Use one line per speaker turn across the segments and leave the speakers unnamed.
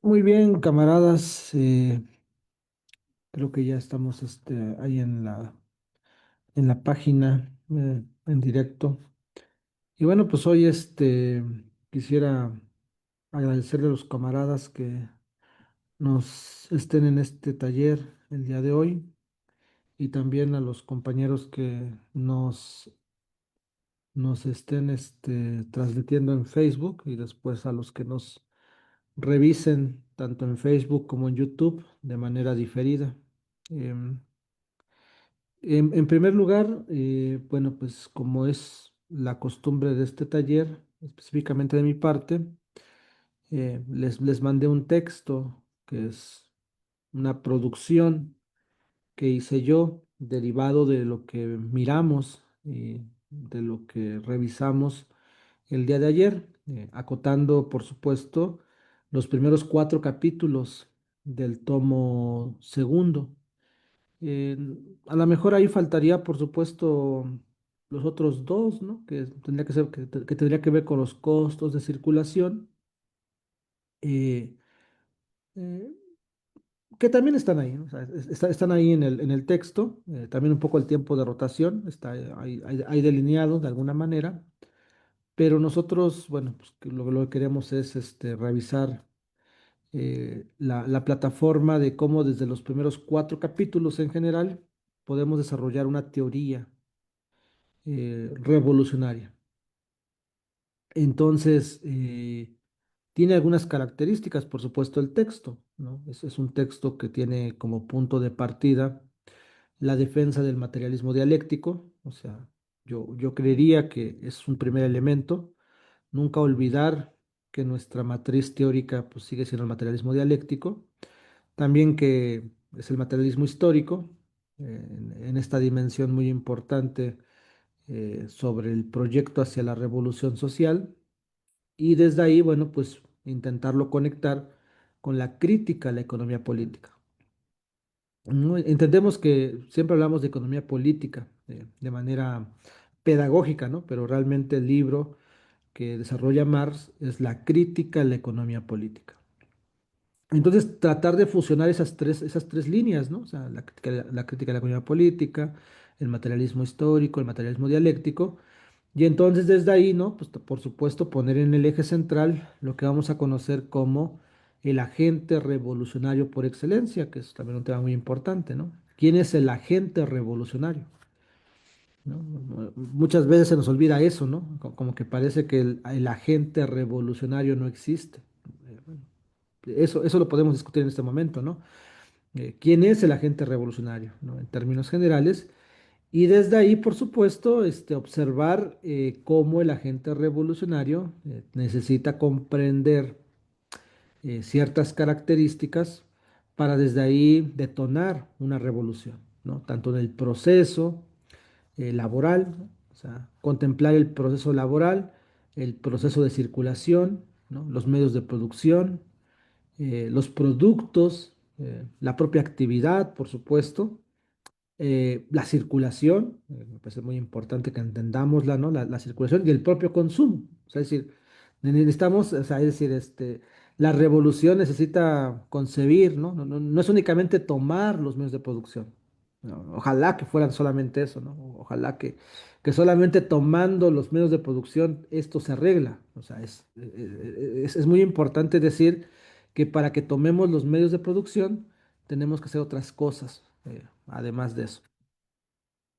Muy bien, camaradas. Creo que ya estamos ahí en la página en directo. Y bueno, pues hoy quisiera agradecerle a los camaradas que nos estén en este taller el día de hoy y también a los compañeros que nos estén transmitiendo en Facebook y después a los que nos revisen tanto en Facebook como en YouTube de manera diferida. Em, en primer lugar, bueno, pues como es la costumbre de este taller, específicamente de mi parte, les mandé un texto que es una producción que hice yo, derivado de lo que miramos y de lo que revisamos el día de ayer, acotando, por supuesto, los primeros 4 capítulos del tomo segundo. Eh, a lo mejor ahí faltaría, por supuesto, los otros dos, ¿no? Que tendría que ser, que tendría que ver con los costos de circulación, eh, eh, que también están ahí, ¿no? O sea, están ahí en el texto, también un poco el tiempo de rotación está ahí delineado de alguna manera, pero nosotros, bueno, pues que lo que queremos es revisar la plataforma de cómo desde los primeros 4 capítulos en general podemos desarrollar una teoría revolucionaria. Entonces, tiene algunas características, por supuesto, el texto, ¿no? Es un texto que tiene como punto de partida la defensa del materialismo dialéctico, o sea, yo creería que es un primer elemento, nunca olvidar que nuestra matriz teórica pues, sigue siendo el materialismo dialéctico, también que es el materialismo histórico, en esta dimensión muy importante sobre el proyecto hacia la revolución social, y desde ahí, bueno, pues intentarlo conectar con la crítica a la economía política. ¿No? Entendemos que siempre hablamos de economía política de manera pedagógica, ¿no? Pero realmente el libro que desarrolla Marx es la crítica a la economía política. Entonces, tratar de fusionar esas tres líneas, ¿no? O sea, la crítica a la economía política, el materialismo histórico, el materialismo dialéctico, y entonces desde ahí, ¿no? Pues por supuesto poner en el eje central lo que vamos a conocer como el agente revolucionario por excelencia, que es también un tema muy importante, ¿no? ¿Quién es el agente revolucionario? ¿No? Muchas veces se nos olvida eso, ¿no? Como que parece que el agente revolucionario no existe. Bueno, eso lo podemos discutir en este momento, ¿no? ¿Quién es el agente revolucionario, ¿no? En términos generales. Y desde ahí, por supuesto, observar cómo el agente revolucionario necesita comprender ciertas características para desde ahí detonar una revolución, ¿no? Tanto en el proceso laboral, ¿no? O sea, contemplar el proceso laboral, el proceso de circulación, ¿no? Los medios de producción, los productos, la propia actividad, por supuesto, la circulación, me parece muy importante que entendamosla, ¿no? La circulación y el propio consumo. O sea, es decir, necesitamos, o sea, es decir, la revolución necesita concebir, ¿no? No es únicamente tomar los medios de producción. ¿No? Ojalá que fueran solamente eso, ¿no? Ojalá que solamente tomando los medios de producción esto se arregla. O sea, es muy importante decir que para que tomemos los medios de producción tenemos que hacer otras cosas además de eso.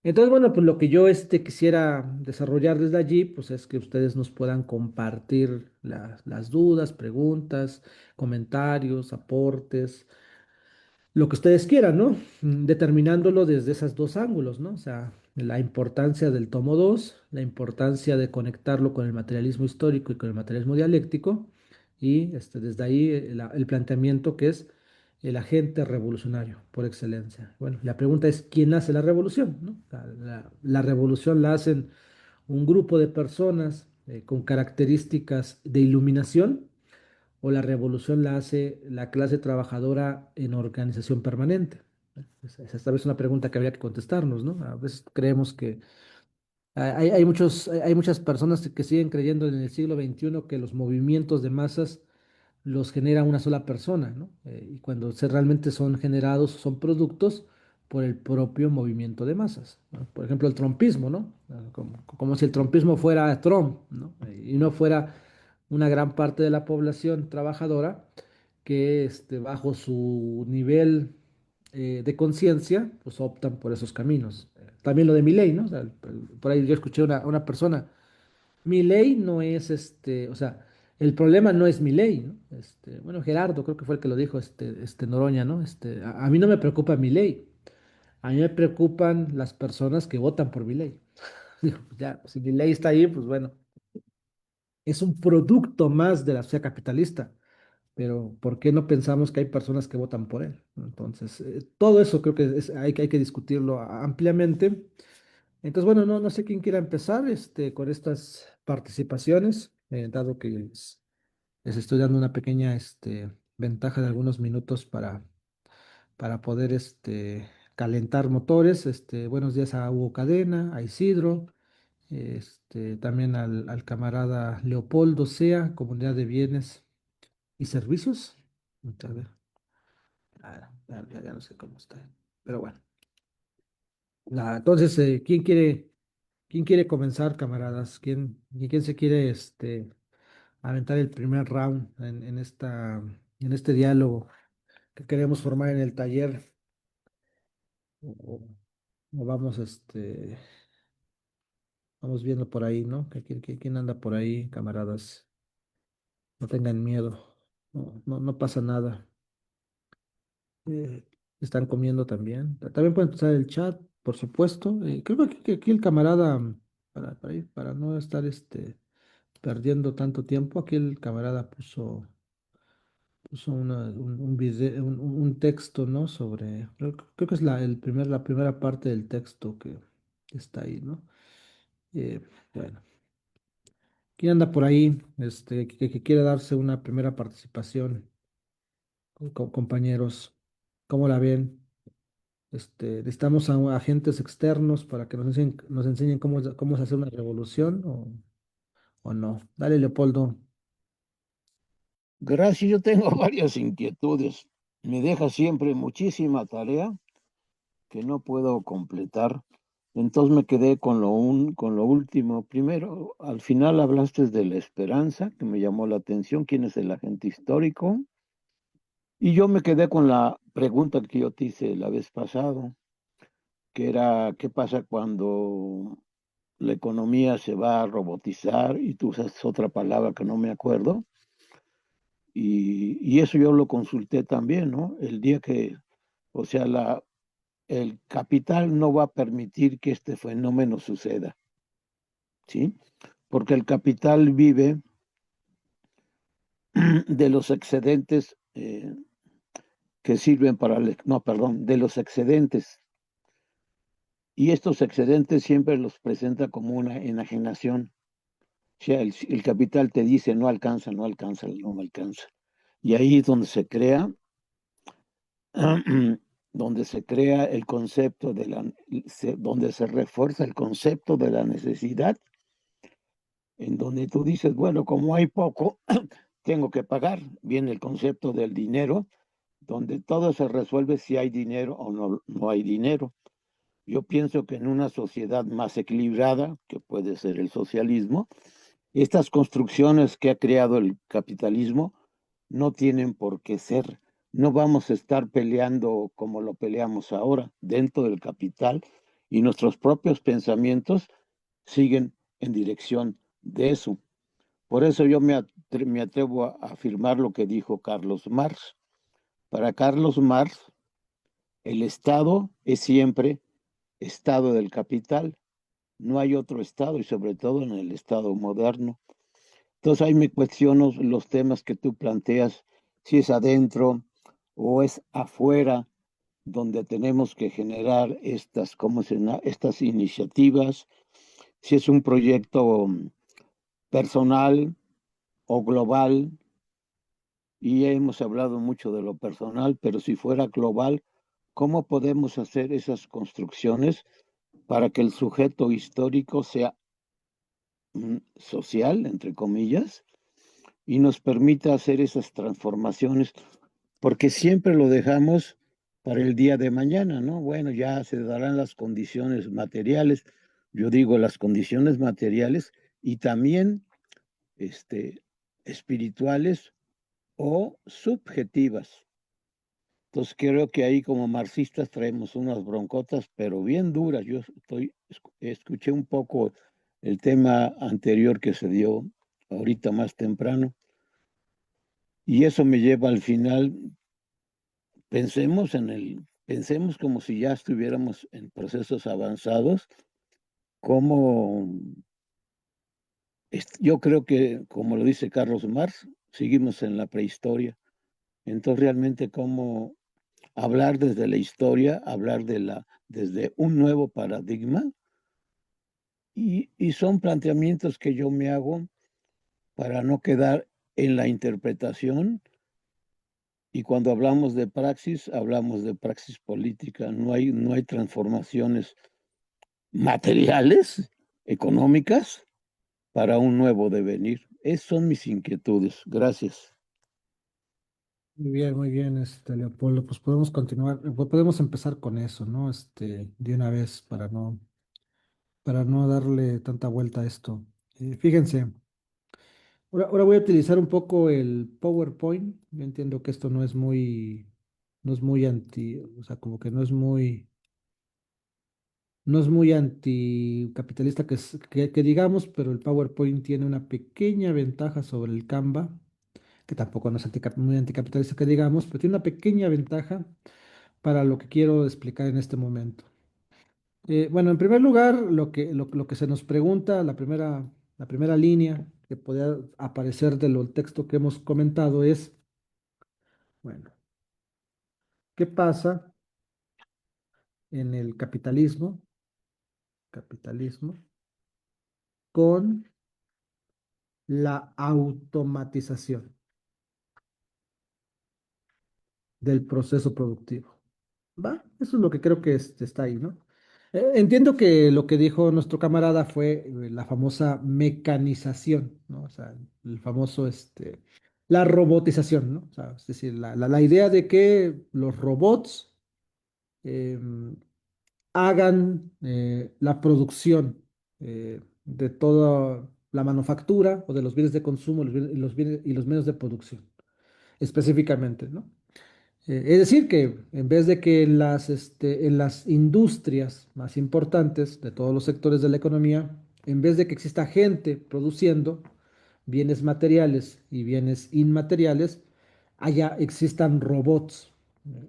Entonces, bueno, pues lo que yo quisiera desarrollar desde allí, pues es que ustedes nos puedan compartir las dudas, preguntas, comentarios, aportes, lo que ustedes quieran, ¿no? Determinándolo desde esos dos ángulos, ¿no? O sea, la importancia del tomo 2, la importancia de conectarlo con el materialismo histórico y con el materialismo dialéctico, y desde ahí el planteamiento que es el agente revolucionario por excelencia. Bueno, la pregunta es, ¿quién hace la revolución? ¿No? La revolución la hacen un grupo de personas con características de iluminación, o la revolución la hace la clase trabajadora en organización permanente. Esa es tal vez una pregunta que habría que contestarnos, ¿no? A veces creemos que hay muchas personas que siguen creyendo en el siglo XXI que los movimientos de masas los genera una sola persona, ¿no? Y cuando realmente son generados, son productos por el propio movimiento de masas, ¿no? Por ejemplo, el trompismo, ¿no? Como si el trompismo fuera Trump, ¿no? Y no fuera una gran parte de la población trabajadora que bajo su nivel de conciencia, pues optan por esos caminos. También lo de Milei, ¿no? O sea, por ahí yo escuché una persona, Milei no es o sea, el problema no es Milei, ¿no? Bueno, Gerardo creo que fue el que lo dijo, Noroña, ¿no? A mí no me preocupa Milei, a mí me preocupan las personas que votan por Milei. Digo, pues ya, si Milei está ahí, pues bueno, es un producto más de la sociedad capitalista, pero ¿por qué no pensamos que hay personas que votan por él? Entonces, todo eso creo que hay que discutirlo ampliamente. Entonces, bueno, no sé quién quiera empezar con estas participaciones, dado que les estoy dando una pequeña ventaja de algunos minutos para poder calentar motores. Buenos días a Hugo Cadena, a Isidro, también al camarada Leopoldo Sea, Comunidad de Bienes y Servicios. A ver, ya no sé cómo está, pero bueno. Entonces, quién quiere comenzar, camaradas? ¿Quién se quiere aventar el primer round en este diálogo que queremos formar en el taller? O, o vamos, vamos viendo por ahí, ¿no? ¿Quién anda por ahí, camaradas? No tengan miedo, no pasa nada. Eh, Están comiendo también. También pueden usar el chat, por supuesto. Creo que aquí el camarada, para no estar perdiendo tanto tiempo, aquí el camarada puso un video, un texto, ¿no? Sobre, creo que es la primera parte del texto que está ahí, ¿no? Eh, bueno, ¿quién anda por ahí? Que quiere darse una primera participación, compañeros. ¿Cómo la ven? Necesitamos a agentes externos para que nos enseñen cómo se hace una revolución o no. Dale, Leopoldo.
Gracias, yo tengo varias inquietudes. Me deja siempre muchísima tarea que no puedo completar. Entonces me quedé con lo último. Primero, al final hablaste de la esperanza, que me llamó la atención, quién es el agente histórico. Y yo me quedé con la pregunta que yo te hice la vez pasada, que era, ¿qué pasa cuando la economía se va a robotizar? Y tú usas otra palabra que no me acuerdo. Y eso yo lo consulté también, ¿no? El día que, o sea, el capital no va a permitir que este fenómeno suceda, ¿sí? Porque el capital vive de los excedentes que sirven para no, perdón, de los excedentes. Y estos excedentes siempre los presenta como una enajenación. O sea, el capital te dice, no alcanza, no alcanza, no me alcanza. Y ahí es donde se crea donde se crea el concepto donde se refuerza el concepto de la necesidad, en donde tú dices, bueno, como hay poco, tengo que pagar. Viene el concepto del dinero, donde todo se resuelve si hay dinero o no hay dinero. Yo pienso que en una sociedad más equilibrada, que puede ser el socialismo, estas construcciones que ha creado el capitalismo no tienen por qué ser. No vamos a estar peleando como lo peleamos ahora dentro del capital y nuestros propios pensamientos siguen en dirección de eso. Por eso yo me atrevo a afirmar lo que dijo Carlos Marx. Para Carlos Marx, el Estado es siempre Estado del capital. No hay otro Estado y sobre todo en el Estado moderno. Entonces ahí me cuestiono los temas que tú planteas, si es adentro o es afuera, donde tenemos que generar estas iniciativas, si es un proyecto personal o global, y ya hemos hablado mucho de lo personal, pero si fuera global, ¿cómo podemos hacer esas construcciones para que el sujeto histórico sea social, entre comillas, y nos permita hacer esas transformaciones, porque siempre lo dejamos para el día de mañana, ¿no? Bueno, ya se darán las condiciones materiales, yo digo las condiciones materiales y también este, espirituales o subjetivas. Entonces creo que ahí como marxistas traemos unas broncotas, pero bien duras. Escuché un poco el tema anterior que se dio ahorita más temprano, y eso me lleva al final, pensemos como si ya estuviéramos en procesos avanzados, como yo creo que, como lo dice Carlos Marx, seguimos en la prehistoria. Entonces realmente cómo hablar desde la historia, desde un nuevo paradigma, y son planteamientos que yo me hago para no quedar en la interpretación, y cuando hablamos de praxis política, no hay transformaciones materiales, económicas, para un nuevo devenir. Esas son mis inquietudes. Gracias.
Muy bien, Leopoldo, pues podemos continuar, podemos empezar con eso, ¿no? De una vez para no darle tanta vuelta a esto. Fíjense, ahora voy a utilizar un poco el PowerPoint. Yo entiendo que esto no es muy o sea, como que no es muy anticapitalista que digamos, pero el PowerPoint tiene una pequeña ventaja sobre el Canva, que tampoco no es muy anticapitalista que digamos, pero tiene una pequeña ventaja para lo que quiero explicar en este momento. Bueno, en primer lugar, lo que se nos pregunta, la primera línea que podría aparecer del texto que hemos comentado es, bueno, ¿qué pasa en el capitalismo con la automatización del proceso productivo? ¿Va? Eso es lo que creo que está ahí, ¿no? Entiendo que lo que dijo nuestro camarada fue la famosa mecanización, ¿no? O sea, el famoso, la robotización, ¿no? O sea, es decir, la idea de que los robots em, hagan la producción de toda la manufactura o de los bienes de consumo y los medios de producción, específicamente, ¿no? Es decir, que en vez de que en las industrias más importantes de todos los sectores de la economía, en vez de que exista gente produciendo bienes materiales y bienes inmateriales, allá existan robots.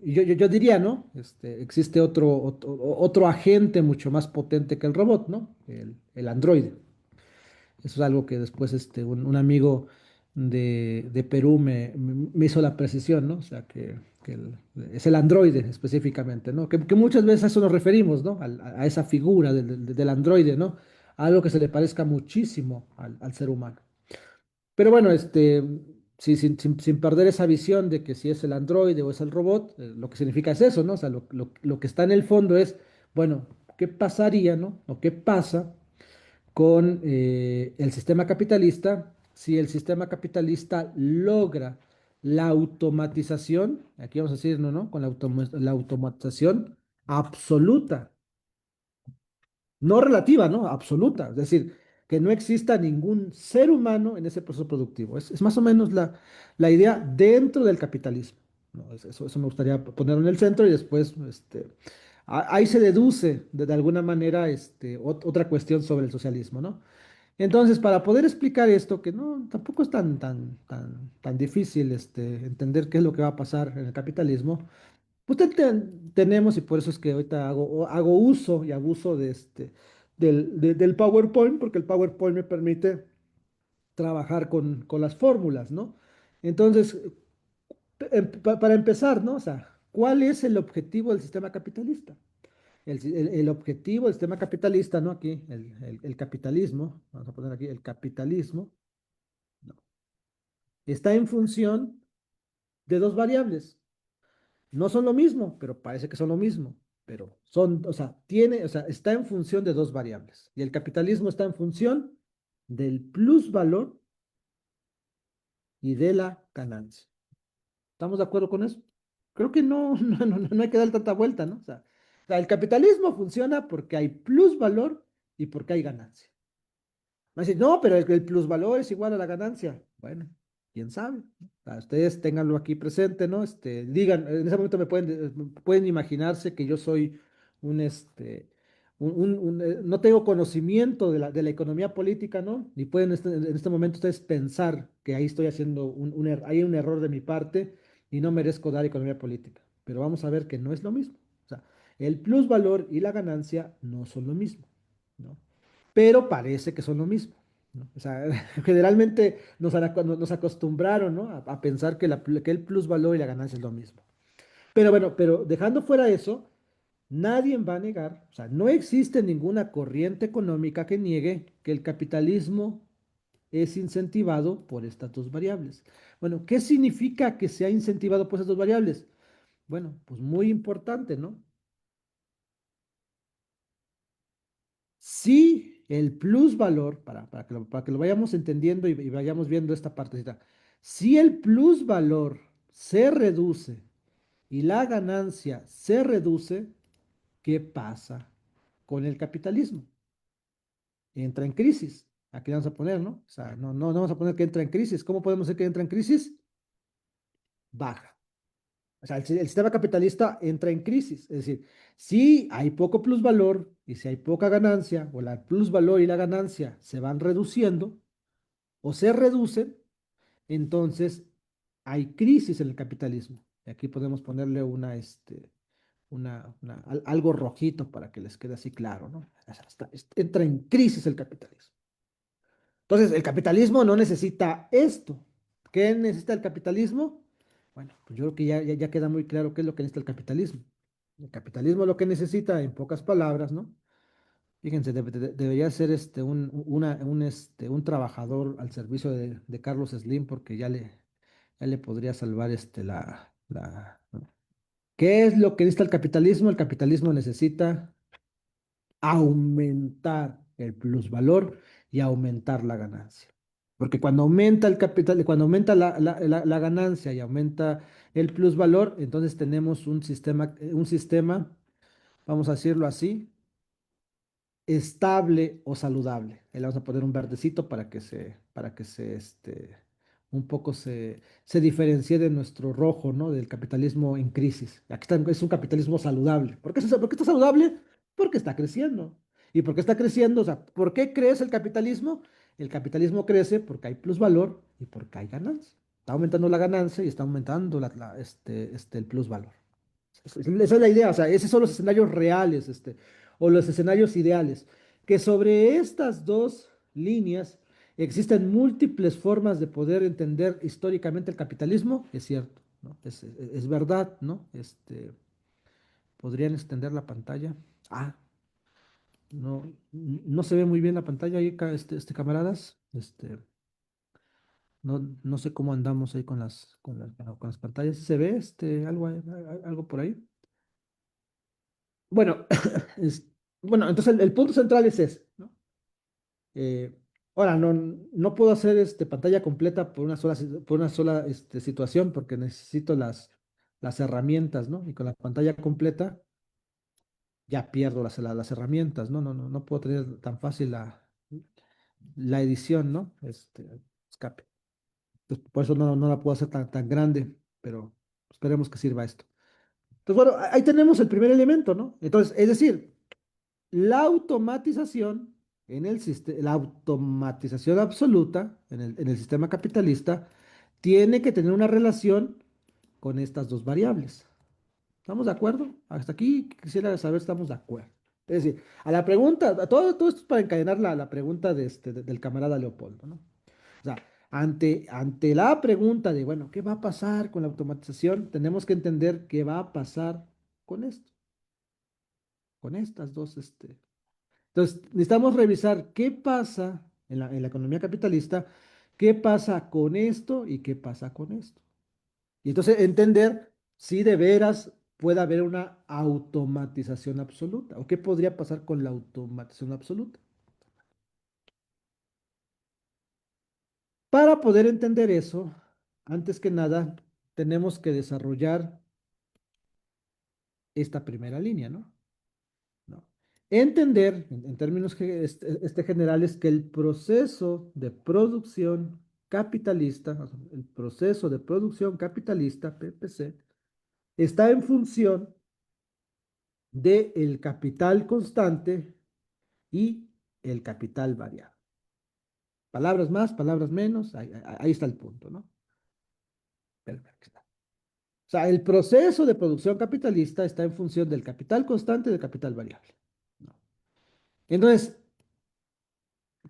Y yo diría, ¿no? Existe otro agente mucho más potente que el robot, ¿no? El androide. Eso es algo que después un amigo de Perú me hizo la precisión, ¿no? O sea, es el androide específicamente, ¿no? Que muchas veces a eso nos referimos, ¿no? A esa figura del androide, ¿no? Algo que se le parezca muchísimo al ser humano. Pero bueno, sí, sin perder esa visión de que si es el androide o es el robot, lo que significa es eso, ¿no? O sea, lo que está en el fondo es, bueno, ¿qué pasaría, ¿no? O qué pasa con el sistema capitalista si el sistema capitalista logra la automatización, aquí vamos a decir, no, no, con la automatización absoluta, no relativa, ¿no? Absoluta, es decir, que no exista ningún ser humano en ese proceso productivo. Es más o menos la idea dentro del capitalismo, ¿no? Eso me gustaría ponerlo en el centro y después, ahí se deduce de alguna manera otra cuestión sobre el socialismo, ¿no? Entonces, para poder explicar esto, que no, tampoco es tan difícil entender qué es lo que va a pasar en el capitalismo, pues tenemos, y por eso es que ahorita hago uso y abuso del PowerPoint, porque el PowerPoint me permite trabajar con las fórmulas, ¿no? Entonces, para empezar, ¿no? O sea, ¿cuál es el objetivo del sistema capitalista? El objetivo del sistema capitalista, ¿no? Aquí, el capitalismo, vamos a poner aquí el capitalismo, ¿no? Está en función de dos variables. No son lo mismo, pero parece que son lo mismo. Pero son, o sea, está en función de dos variables. Y el capitalismo está en función del plusvalor y de la ganancia. ¿Estamos de acuerdo con eso? Creo que no, no hay que dar tanta vuelta, ¿no? O sea, el capitalismo funciona porque hay plusvalor y porque hay ganancia. Va a decir, no, pero el plusvalor es igual a la ganancia. Bueno, quién sabe. ¿No? O sea, ustedes ténganlo aquí presente, ¿no? Digan, en ese momento pueden imaginarse que yo soy un, no tengo conocimiento de la economía política, ¿no? Y pueden en este momento ustedes pensar que ahí estoy haciendo hay un error de mi parte y no merezco dar economía política. Pero vamos a ver que no es lo mismo. O sea, el plusvalor y la ganancia no son lo mismo, ¿no? Pero parece que son lo mismo, ¿no? O sea, generalmente nos acostumbraron, ¿no? A pensar que el plusvalor y la ganancia es lo mismo. Pero bueno, pero dejando fuera eso, nadie va a negar, o sea, no existe ninguna corriente económica que niegue que el capitalismo es incentivado por estas dos variables. Bueno, ¿qué significa que sea incentivado por esas dos variables? Bueno, pues muy importante, ¿no? Si el plusvalor, para que lo vayamos entendiendo y vayamos viendo esta partecita, si el plusvalor se reduce y la ganancia se reduce, ¿qué pasa con el capitalismo? Entra en crisis. Aquí vamos a poner, ¿no? O sea, no vamos a poner que entra en crisis. ¿Cómo podemos decir que entra en crisis? Baja. O sea, el sistema capitalista entra en crisis. Es decir, si hay poco plusvalor y si hay poca ganancia, o la plusvalor y la ganancia se van reduciendo o se reducen, entonces hay crisis en el capitalismo. Y aquí podemos ponerle algo rojito para que les quede así claro, ¿no? O sea, entra en crisis el capitalismo. Entonces, el capitalismo no necesita esto. ¿Qué necesita el capitalismo? Bueno, pues yo creo que ya queda muy claro qué es lo que necesita el capitalismo. El capitalismo lo que necesita, en pocas palabras, ¿no? Fíjense, debería ser un trabajador al servicio de Carlos Slim, porque ya le podría salvar ¿no? ¿Qué es lo que necesita el capitalismo? El capitalismo necesita aumentar el plusvalor y aumentar la ganancia. Porque cuando aumenta el capital, cuando aumenta la ganancia y aumenta el plusvalor, entonces tenemos un sistema, vamos a decirlo así, estable o saludable. Ahí le vamos a poner un verdecito para que un poco se diferencie de nuestro rojo, ¿no? Del capitalismo en crisis. Aquí es un capitalismo saludable. ¿Por qué está saludable? Porque está creciendo. ¿Y por qué está creciendo? O sea, ¿por qué crece el capitalismo? El capitalismo crece porque hay plusvalor y porque hay ganancia. Está aumentando la ganancia y está aumentando el plusvalor. Esa es la idea, o sea, esos son los escenarios reales, o los escenarios ideales. Que sobre estas dos líneas existen múltiples formas de poder entender históricamente el capitalismo, es cierto, ¿no? Es verdad, ¿no? ¿Podrían extender la pantalla? Ah, no se ve muy bien la pantalla ahí, camaradas. No sé cómo andamos ahí con las pantallas. ¿Se ve algo por ahí? Bueno, es- bueno, entonces el punto central es ese, ¿no? Eh, ahora, no puedo hacer pantalla completa por una sola situación porque necesito las herramientas, ¿no? Y con la pantalla completa ya pierdo las herramientas, ¿no? No puedo tener tan fácil la edición, ¿no? Escape. Entonces, por eso no la puedo hacer tan grande, pero esperemos que sirva esto. Entonces, bueno, ahí tenemos el primer elemento, ¿no? Entonces, es decir, la automatización la automatización absoluta en el sistema capitalista tiene que tener una relación con estas dos variables. ¿Estamos de acuerdo? Hasta aquí quisiera saber si estamos de acuerdo. Es decir, todo esto es para encadenar la pregunta del camarada Leopoldo, ¿no? O sea, ante la pregunta de, bueno, ¿qué va a pasar con la automatización? Tenemos que entender qué va a pasar con esto, con estas dos, entonces, necesitamos revisar qué pasa en la economía capitalista, qué pasa con esto y qué pasa con esto. Y entonces entender si de veras puede haber una automatización absoluta o qué podría pasar con la automatización absoluta. Para poder entender eso, antes que nada, tenemos que desarrollar esta primera línea, ¿no? ¿No? Entender, en términos generales, que el proceso de producción capitalista, o sea, el proceso de producción capitalista, PPC, está en función del capital constante y el capital variable. Palabras más, palabras menos, ahí está el punto, ¿no? Perfecto. O sea, el proceso de producción capitalista está en función del capital constante y del capital variable, ¿no? Entonces,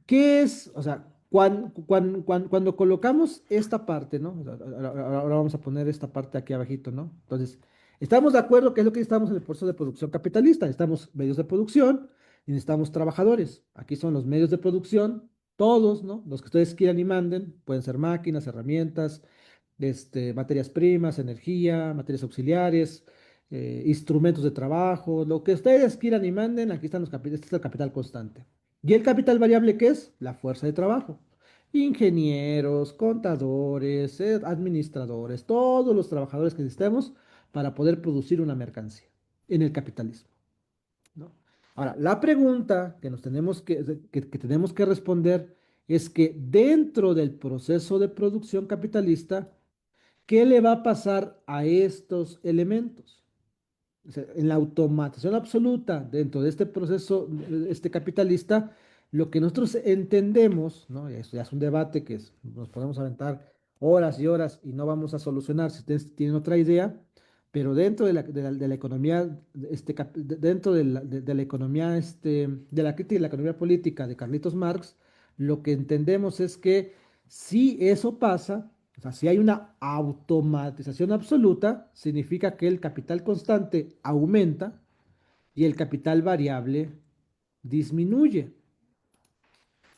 ¿qué es? O sea, cuando colocamos esta parte, ¿no? O sea, ahora vamos a poner esta parte aquí abajito, ¿no? Entonces, estamos de acuerdo que es lo que estamos en el proceso de producción capitalista. Necesitamos medios de producción y necesitamos trabajadores. Aquí son los medios de producción, todos, ¿no? Los que ustedes quieran y manden. Pueden ser máquinas, herramientas, materias primas, energía, materias auxiliares, instrumentos de trabajo, lo que ustedes quieran y manden, aquí están este es el capital constante. ¿Y el capital variable qué es? La fuerza de trabajo. Ingenieros, contadores, administradores, todos los trabajadores que necesitemos para poder producir una mercancía en el capitalismo, ¿no? Ahora, la pregunta que que tenemos que responder es que dentro del proceso de producción capitalista, ¿qué le va a pasar a estos elementos? O sea, en la automatización absoluta dentro de este proceso capitalista, lo que nosotros entendemos, ¿no? Y eso ya es un debate nos podemos aventar horas y horas y no vamos a solucionar si ustedes tienen otra idea, pero dentro de la economía, dentro de la economía, de la crítica de la economía política de Carlitos Marx, lo que entendemos es que si eso pasa, o sea, si hay una automatización absoluta, significa que el capital constante aumenta y el capital variable disminuye.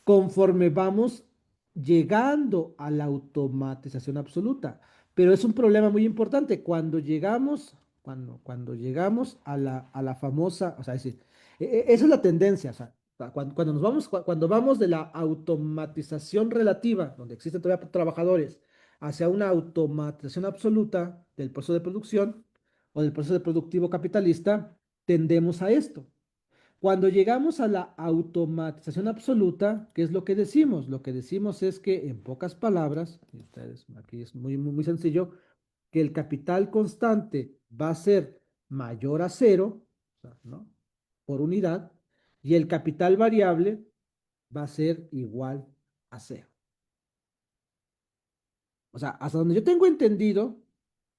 Conforme vamos llegando a la automatización absoluta. Pero es un problema muy importante. Cuando llegamos a la famosa, o sea, es decir, esa es la tendencia. O sea, cuando nos vamos, cuando vamos de la automatización relativa, donde existen todavía trabajadores, hacia una automatización absoluta del proceso de producción o del proceso de productivo capitalista, tendemos a esto. Cuando llegamos a la automatización absoluta, ¿qué es lo que decimos? Lo que decimos es que, en pocas palabras, y aquí es muy sencillo, que el capital constante va a ser mayor a cero, o sea, ¿no? Por unidad, y el capital variable va a ser igual a cero. O sea, hasta donde yo tengo entendido,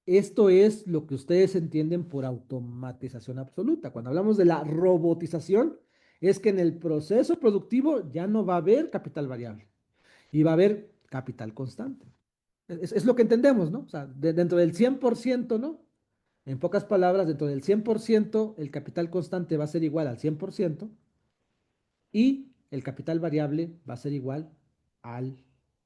esto es lo que ustedes entienden por automatización absoluta. Cuando hablamos de la robotización, es que en el proceso productivo ya no va a haber capital variable y va a haber capital constante. Es lo que entendemos, ¿no? O sea, dentro del 100%, ¿no? En pocas palabras, dentro del 100%, el capital constante va a ser igual al 100% y el capital variable va a ser igual al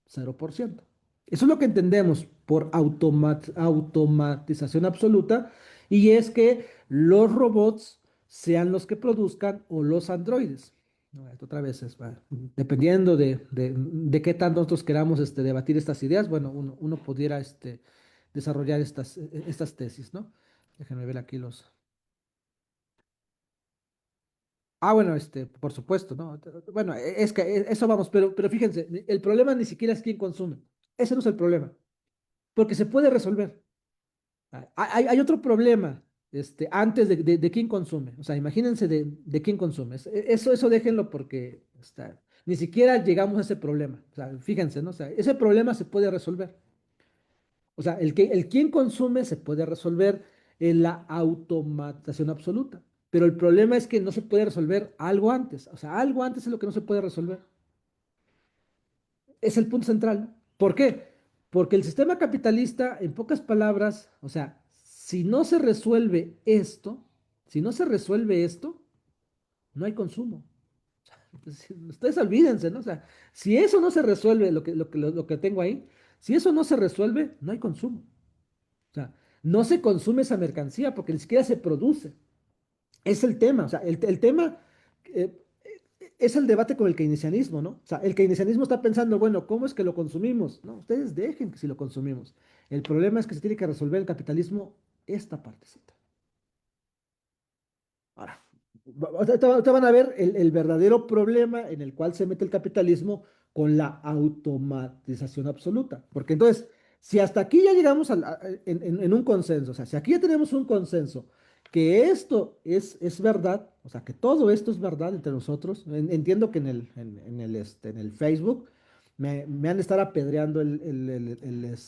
0%. Eso es lo que entendemos por automatización absoluta y es que los robots sean los que produzcan o los androides. No, esto otra vez dependiendo de qué tanto nosotros queramos debatir estas ideas, bueno, uno pudiera desarrollar estas tesis, ¿no? Déjenme ver aquí los... Ah, bueno, por supuesto, ¿no? Bueno, es que eso vamos, pero fíjense, el problema ni siquiera es quién consume. Ese no es el problema, porque se puede resolver. Hay otro problema, antes de quién consume. O sea, imagínense de quién consume. Eso déjenlo porque ni siquiera llegamos a ese problema. O sea, fíjense, ¿no? O sea, ese problema se puede resolver. O sea, el quién consume se puede resolver en la automatización absoluta. Pero el problema es que no se puede resolver algo antes. O sea, algo antes es lo que no se puede resolver. Es el punto central, ¿no? ¿Por qué? Porque el sistema capitalista, en pocas palabras, o sea, si no se resuelve esto, si no se resuelve esto, no hay consumo. Entonces, ustedes olvídense, ¿no? O sea, si eso no se resuelve, lo que tengo ahí, si eso no se resuelve, no hay consumo. O sea, no se consume esa mercancía porque ni siquiera se produce. Es el tema. O sea, el tema, eh, es el debate con el keynesianismo, ¿no? O sea, el keynesianismo está pensando, bueno, ¿cómo es que lo consumimos? No, ustedes dejen que si lo consumimos. El problema es que se tiene que resolver el capitalismo esta partecita. Ahora, te van a ver el verdadero problema en el cual se mete el capitalismo con la automatización absoluta. Porque entonces, si hasta aquí ya llegamos en un consenso, o sea, si aquí ya tenemos un consenso que esto es verdad, o sea, que todo esto es verdad entre nosotros, entiendo que en el Facebook me han de estar apedreando el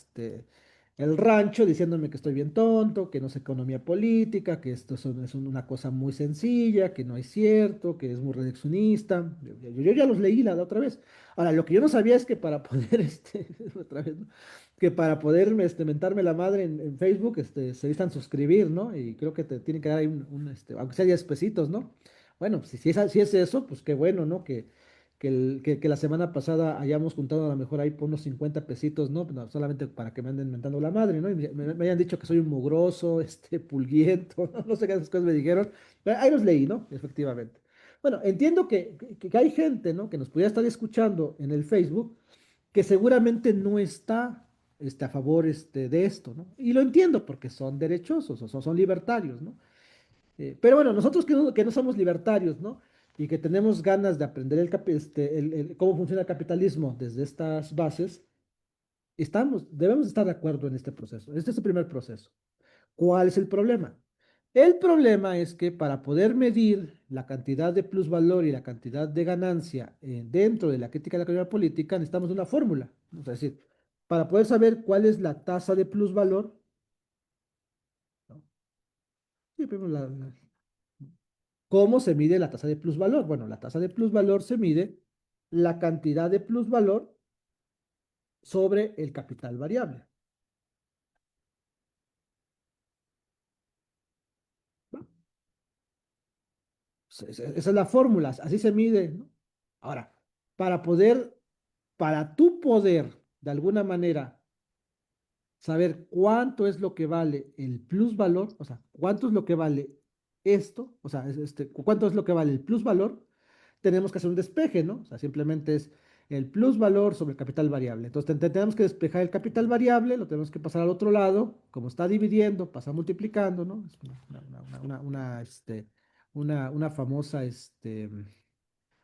rancho diciéndome que estoy bien tonto, que no sé economía política, que esto es una cosa muy sencilla, que no es cierto, que es muy reduccionista. Yo ya los leí la otra vez. Ahora, lo que yo no sabía es que para poder, otra vez, ¿no? Que para poder mentarme la madre en Facebook, se necesitan suscribir, ¿no? Y creo que te tienen que dar ahí aunque sea 10 pesitos, ¿no? Bueno, si es eso, pues qué bueno, ¿no? Que la semana pasada hayamos juntado a lo mejor ahí por unos 50 pesitos, ¿no? No, solamente para que me anden mentando la madre, ¿no? Y me hayan dicho que soy un mugroso, pulguiento, ¿no? No sé qué esas cosas me dijeron, pero ahí los leí, ¿no? Efectivamente. Bueno, entiendo que hay gente, ¿no? Que nos pudiera estar escuchando en el Facebook, que seguramente no está, a favor, de esto, ¿no? Y lo entiendo porque son derechosos o son libertarios, ¿no? Pero bueno, nosotros que no somos libertarios, ¿no? Y que tenemos ganas de aprender cómo funciona el capitalismo desde estas bases, debemos estar de acuerdo en este proceso. Este es el primer proceso. ¿Cuál es el problema? El problema es que para poder medir la cantidad de plusvalor y la cantidad de ganancia dentro de la crítica de la economía política, necesitamos una fórmula, ¿no? Es decir, para poder saber cuál es la tasa de plusvalor, ¿no? Sí, primero ¿cómo se mide la tasa de plusvalor? Bueno, la tasa de plusvalor se mide la cantidad de plusvalor sobre el capital variable, ¿no? Esa es la fórmula, así se mide, ¿no? Ahora, para poder, para tú poder, de alguna manera, saber cuánto es lo que vale el plusvalor, o sea, cuánto es lo que vale esto, o sea, cuánto es lo que vale el plusvalor, tenemos que hacer un despeje, ¿no? O sea, simplemente es el plusvalor sobre el capital variable. Entonces, tenemos que despejar el capital variable, lo tenemos que pasar al otro lado, como está dividiendo, pasa multiplicando, ¿no? Es una famosa,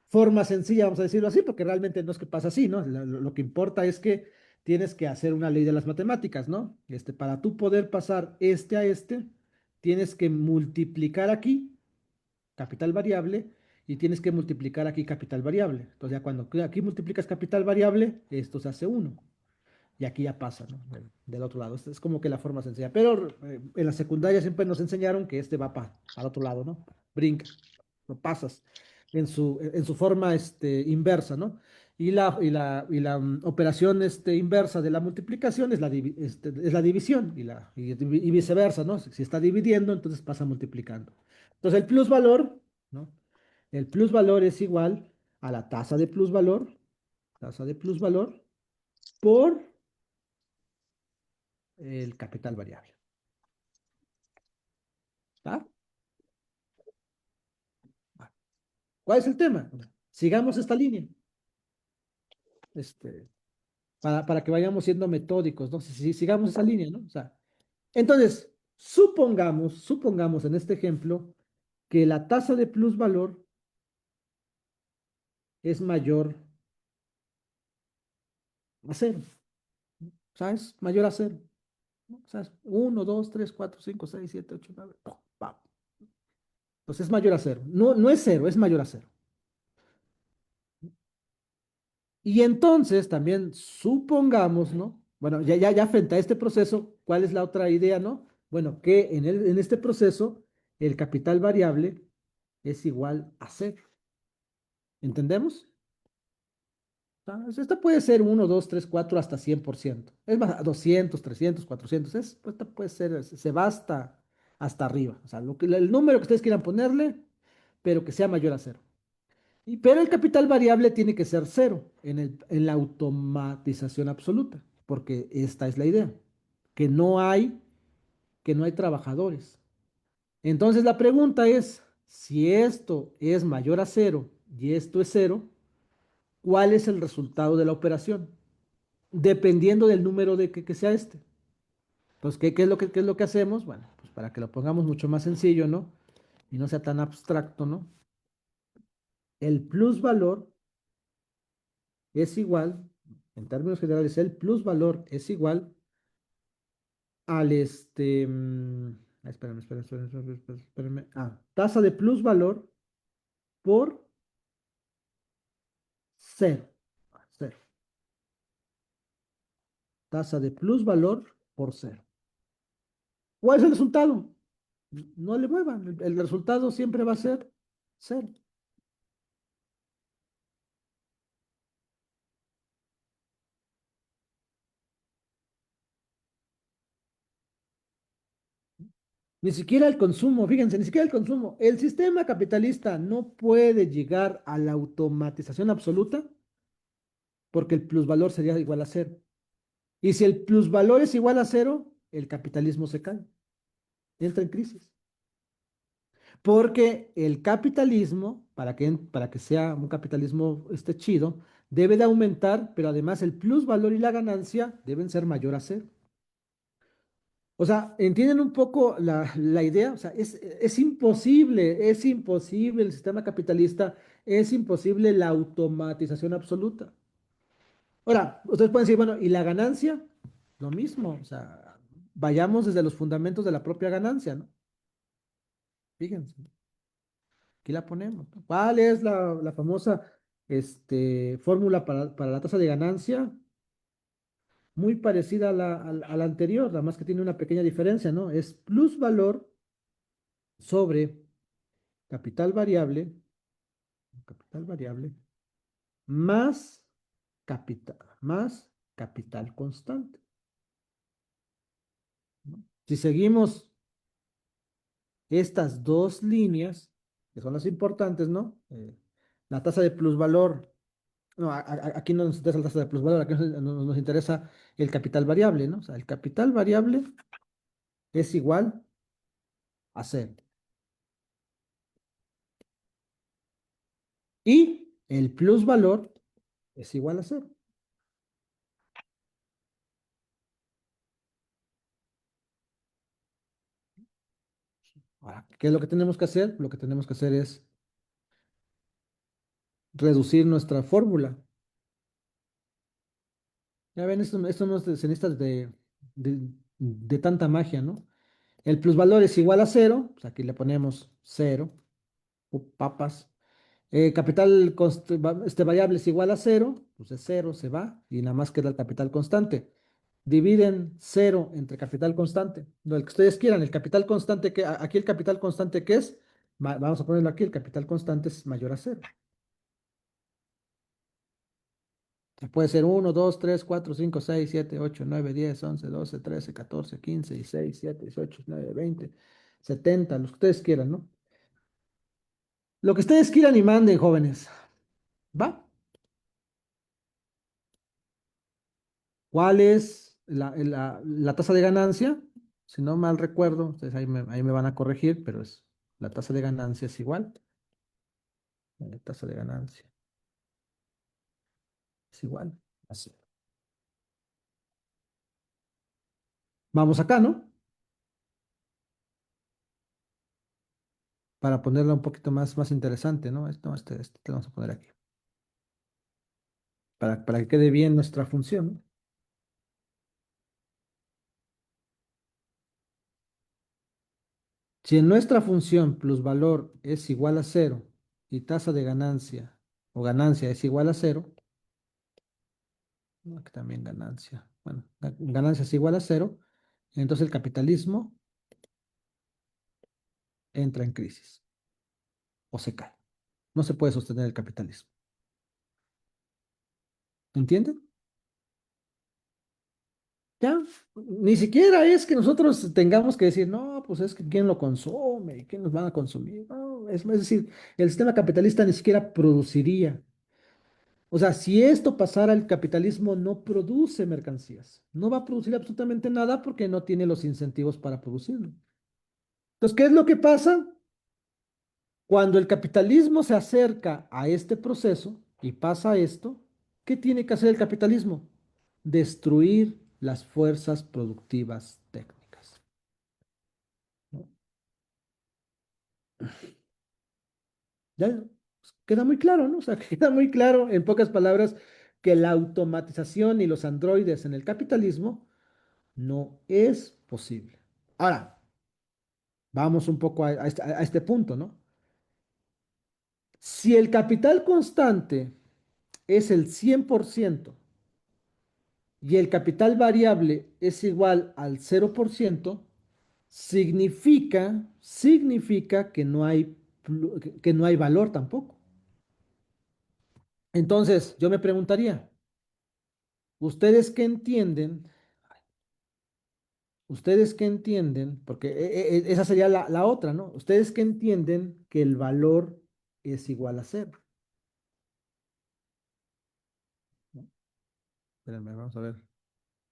forma sencilla, vamos a decirlo así, porque realmente no es que pasa así, ¿no? Lo que importa es que tienes que hacer una ley de las matemáticas, ¿no? Para tú poder pasar a tienes que multiplicar aquí capital variable y tienes que multiplicar aquí capital variable. Entonces ya cuando aquí multiplicas capital variable, esto se hace uno. Y aquí ya pasa, ¿no? Del otro lado. Esta es como que la forma sencilla. Pero en la secundaria siempre nos enseñaron que va para el otro lado, ¿no? Brinca, lo pasas en su forma inversa, ¿no? Y la operación inversa de la multiplicación es la división y viceversa, ¿no? Si está dividiendo, entonces pasa multiplicando. Entonces el plusvalor, ¿no? El plusvalor es igual a la tasa de plusvalor por el capital variable. ¿Está? ¿Cuál es el tema? Sigamos esta línea, este, para que vayamos siendo metódicos, ¿no? Sigamos esa línea, ¿no? O sea, entonces, supongamos en este ejemplo que la tasa de plusvalor es mayor a cero, ¿sabes? Mayor a cero, ¿no? ¿Sabes? 1, 2, 3, 4, 5, 6, 7, 8, 9, entonces es mayor a cero. No, no es cero, es mayor a cero. Y entonces también supongamos, ¿no? Bueno, ya frente a este proceso, ¿cuál es la otra idea, no? Bueno, que en este proceso el capital variable es igual a cero. ¿Entendemos? Esta puede ser 1, 2, 3, 4 hasta 100%. Es más, 200, 300, 400. Esta puede ser, se va hasta arriba. O sea, el número que ustedes quieran ponerle, pero que sea mayor a cero. Pero el capital variable tiene que ser cero en la automatización absoluta, porque esta es la idea, que no hay, que no hay trabajadores. Entonces la pregunta es, si esto es mayor a cero y esto es cero, ¿cuál es el resultado de la operación? Dependiendo del número de que sea este. Entonces, qué es lo que hacemos? Bueno, pues para que lo pongamos mucho más sencillo, ¿no? Y no sea tan abstracto, ¿no? El plusvalor es igual, en términos generales, el plusvalor es igual al espérame. Tasa de plusvalor por cero. Cero. Tasa de plusvalor por cero. ¿Cuál es el resultado? No le muevan. El resultado siempre va a ser cero. Ni siquiera el consumo, fíjense, ni siquiera el consumo. El sistema capitalista no puede llegar a la automatización absoluta porque el plusvalor sería igual a cero. Y si el plusvalor es igual a cero, el capitalismo se cae, entra en crisis. Porque el capitalismo, para que sea un capitalismo chido, debe de aumentar, pero además el plusvalor y la ganancia deben ser mayor a cero. O sea, ¿entienden un poco la idea? O sea, es imposible el sistema capitalista, es imposible la automatización absoluta. Ahora, ustedes pueden decir, bueno, ¿y la ganancia? Lo mismo, o sea, vayamos desde los fundamentos de la propia ganancia, ¿no? Fíjense, aquí la ponemos, ¿no? ¿Cuál es la famosa fórmula para la tasa de ganancia? Muy parecida a la anterior, nada más que tiene una pequeña diferencia, ¿no? Es plusvalor sobre capital variable, capital variable, más capital constante, ¿no? Si seguimos estas dos líneas, que son las importantes, ¿no? La tasa de plusvalor, no, aquí no nos interesa la tasa de plusvalor, aquí nos interesa el capital variable, ¿no? O sea, el capital variable es igual a cero. Y el plusvalor es igual a cero. Ahora, ¿qué es lo que tenemos que hacer? Lo que tenemos que hacer es reducir nuestra fórmula. Ya ven, esto no se necesita de tanta magia, ¿no? El plusvalor es igual a cero, pues aquí le ponemos cero, papas. Variable es igual a cero, pues es cero, se va, y nada más queda el capital constante. Dividen cero entre capital constante, lo que ustedes quieran, el capital constante, aquí el capital constante que es, vamos a ponerlo aquí, el capital constante es mayor a cero. Puede ser 1, 2, 3, 4, 5, 6, 7, 8, 9, 10, 11, 12, 13, 14, 15, 16, 17, 18, 19, 20, 70, los que ustedes quieran, ¿no? Lo que ustedes quieran y manden, jóvenes. ¿Va? ¿Cuál es la tasa de ganancia? Si no mal recuerdo, ustedes ahí me van a corregir, pero la tasa de ganancia es igual. La tasa de ganancia es igual. Así. Vamos acá, ¿no? Para ponerla un poquito más interesante, ¿no? Este lo vamos a poner aquí. Para que quede bien nuestra función, ¿no? Si en nuestra función plusvalor es igual a cero y tasa de ganancia o ganancia es igual a cero, ¿no? Aquí también ganancia. Bueno, ganancia es igual a cero, entonces el capitalismo entra en crisis o se cae. No se puede sostener el capitalismo. ¿Entienden? Ya, ni siquiera es que nosotros tengamos que decir, no, pues es que quién lo consume y quién nos van a consumir. No, es decir, el sistema capitalista ni siquiera produciría. O sea, si esto pasara, el capitalismo no produce mercancías. No va a producir absolutamente nada porque no tiene los incentivos para producirlo. Entonces, ¿qué es lo que pasa? Cuando el capitalismo se acerca a este proceso y pasa esto, ¿qué tiene que hacer el capitalismo? Destruir las fuerzas productivas técnicas, ¿no? Ya queda muy claro, ¿no? O sea, queda muy claro, en pocas palabras, que la automatización y los androides en el capitalismo no es posible. Ahora, vamos un poco a este punto, ¿no? Si el capital constante es el 100% y el capital variable es igual al 0%, significa que no hay valor tampoco. Entonces, yo me preguntaría, ¿ustedes qué entienden? ¿Ustedes qué entienden? Porque esa sería la otra, ¿no? ¿Ustedes qué entienden que el valor es igual a cero? ¿No? Espérenme, vamos a ver.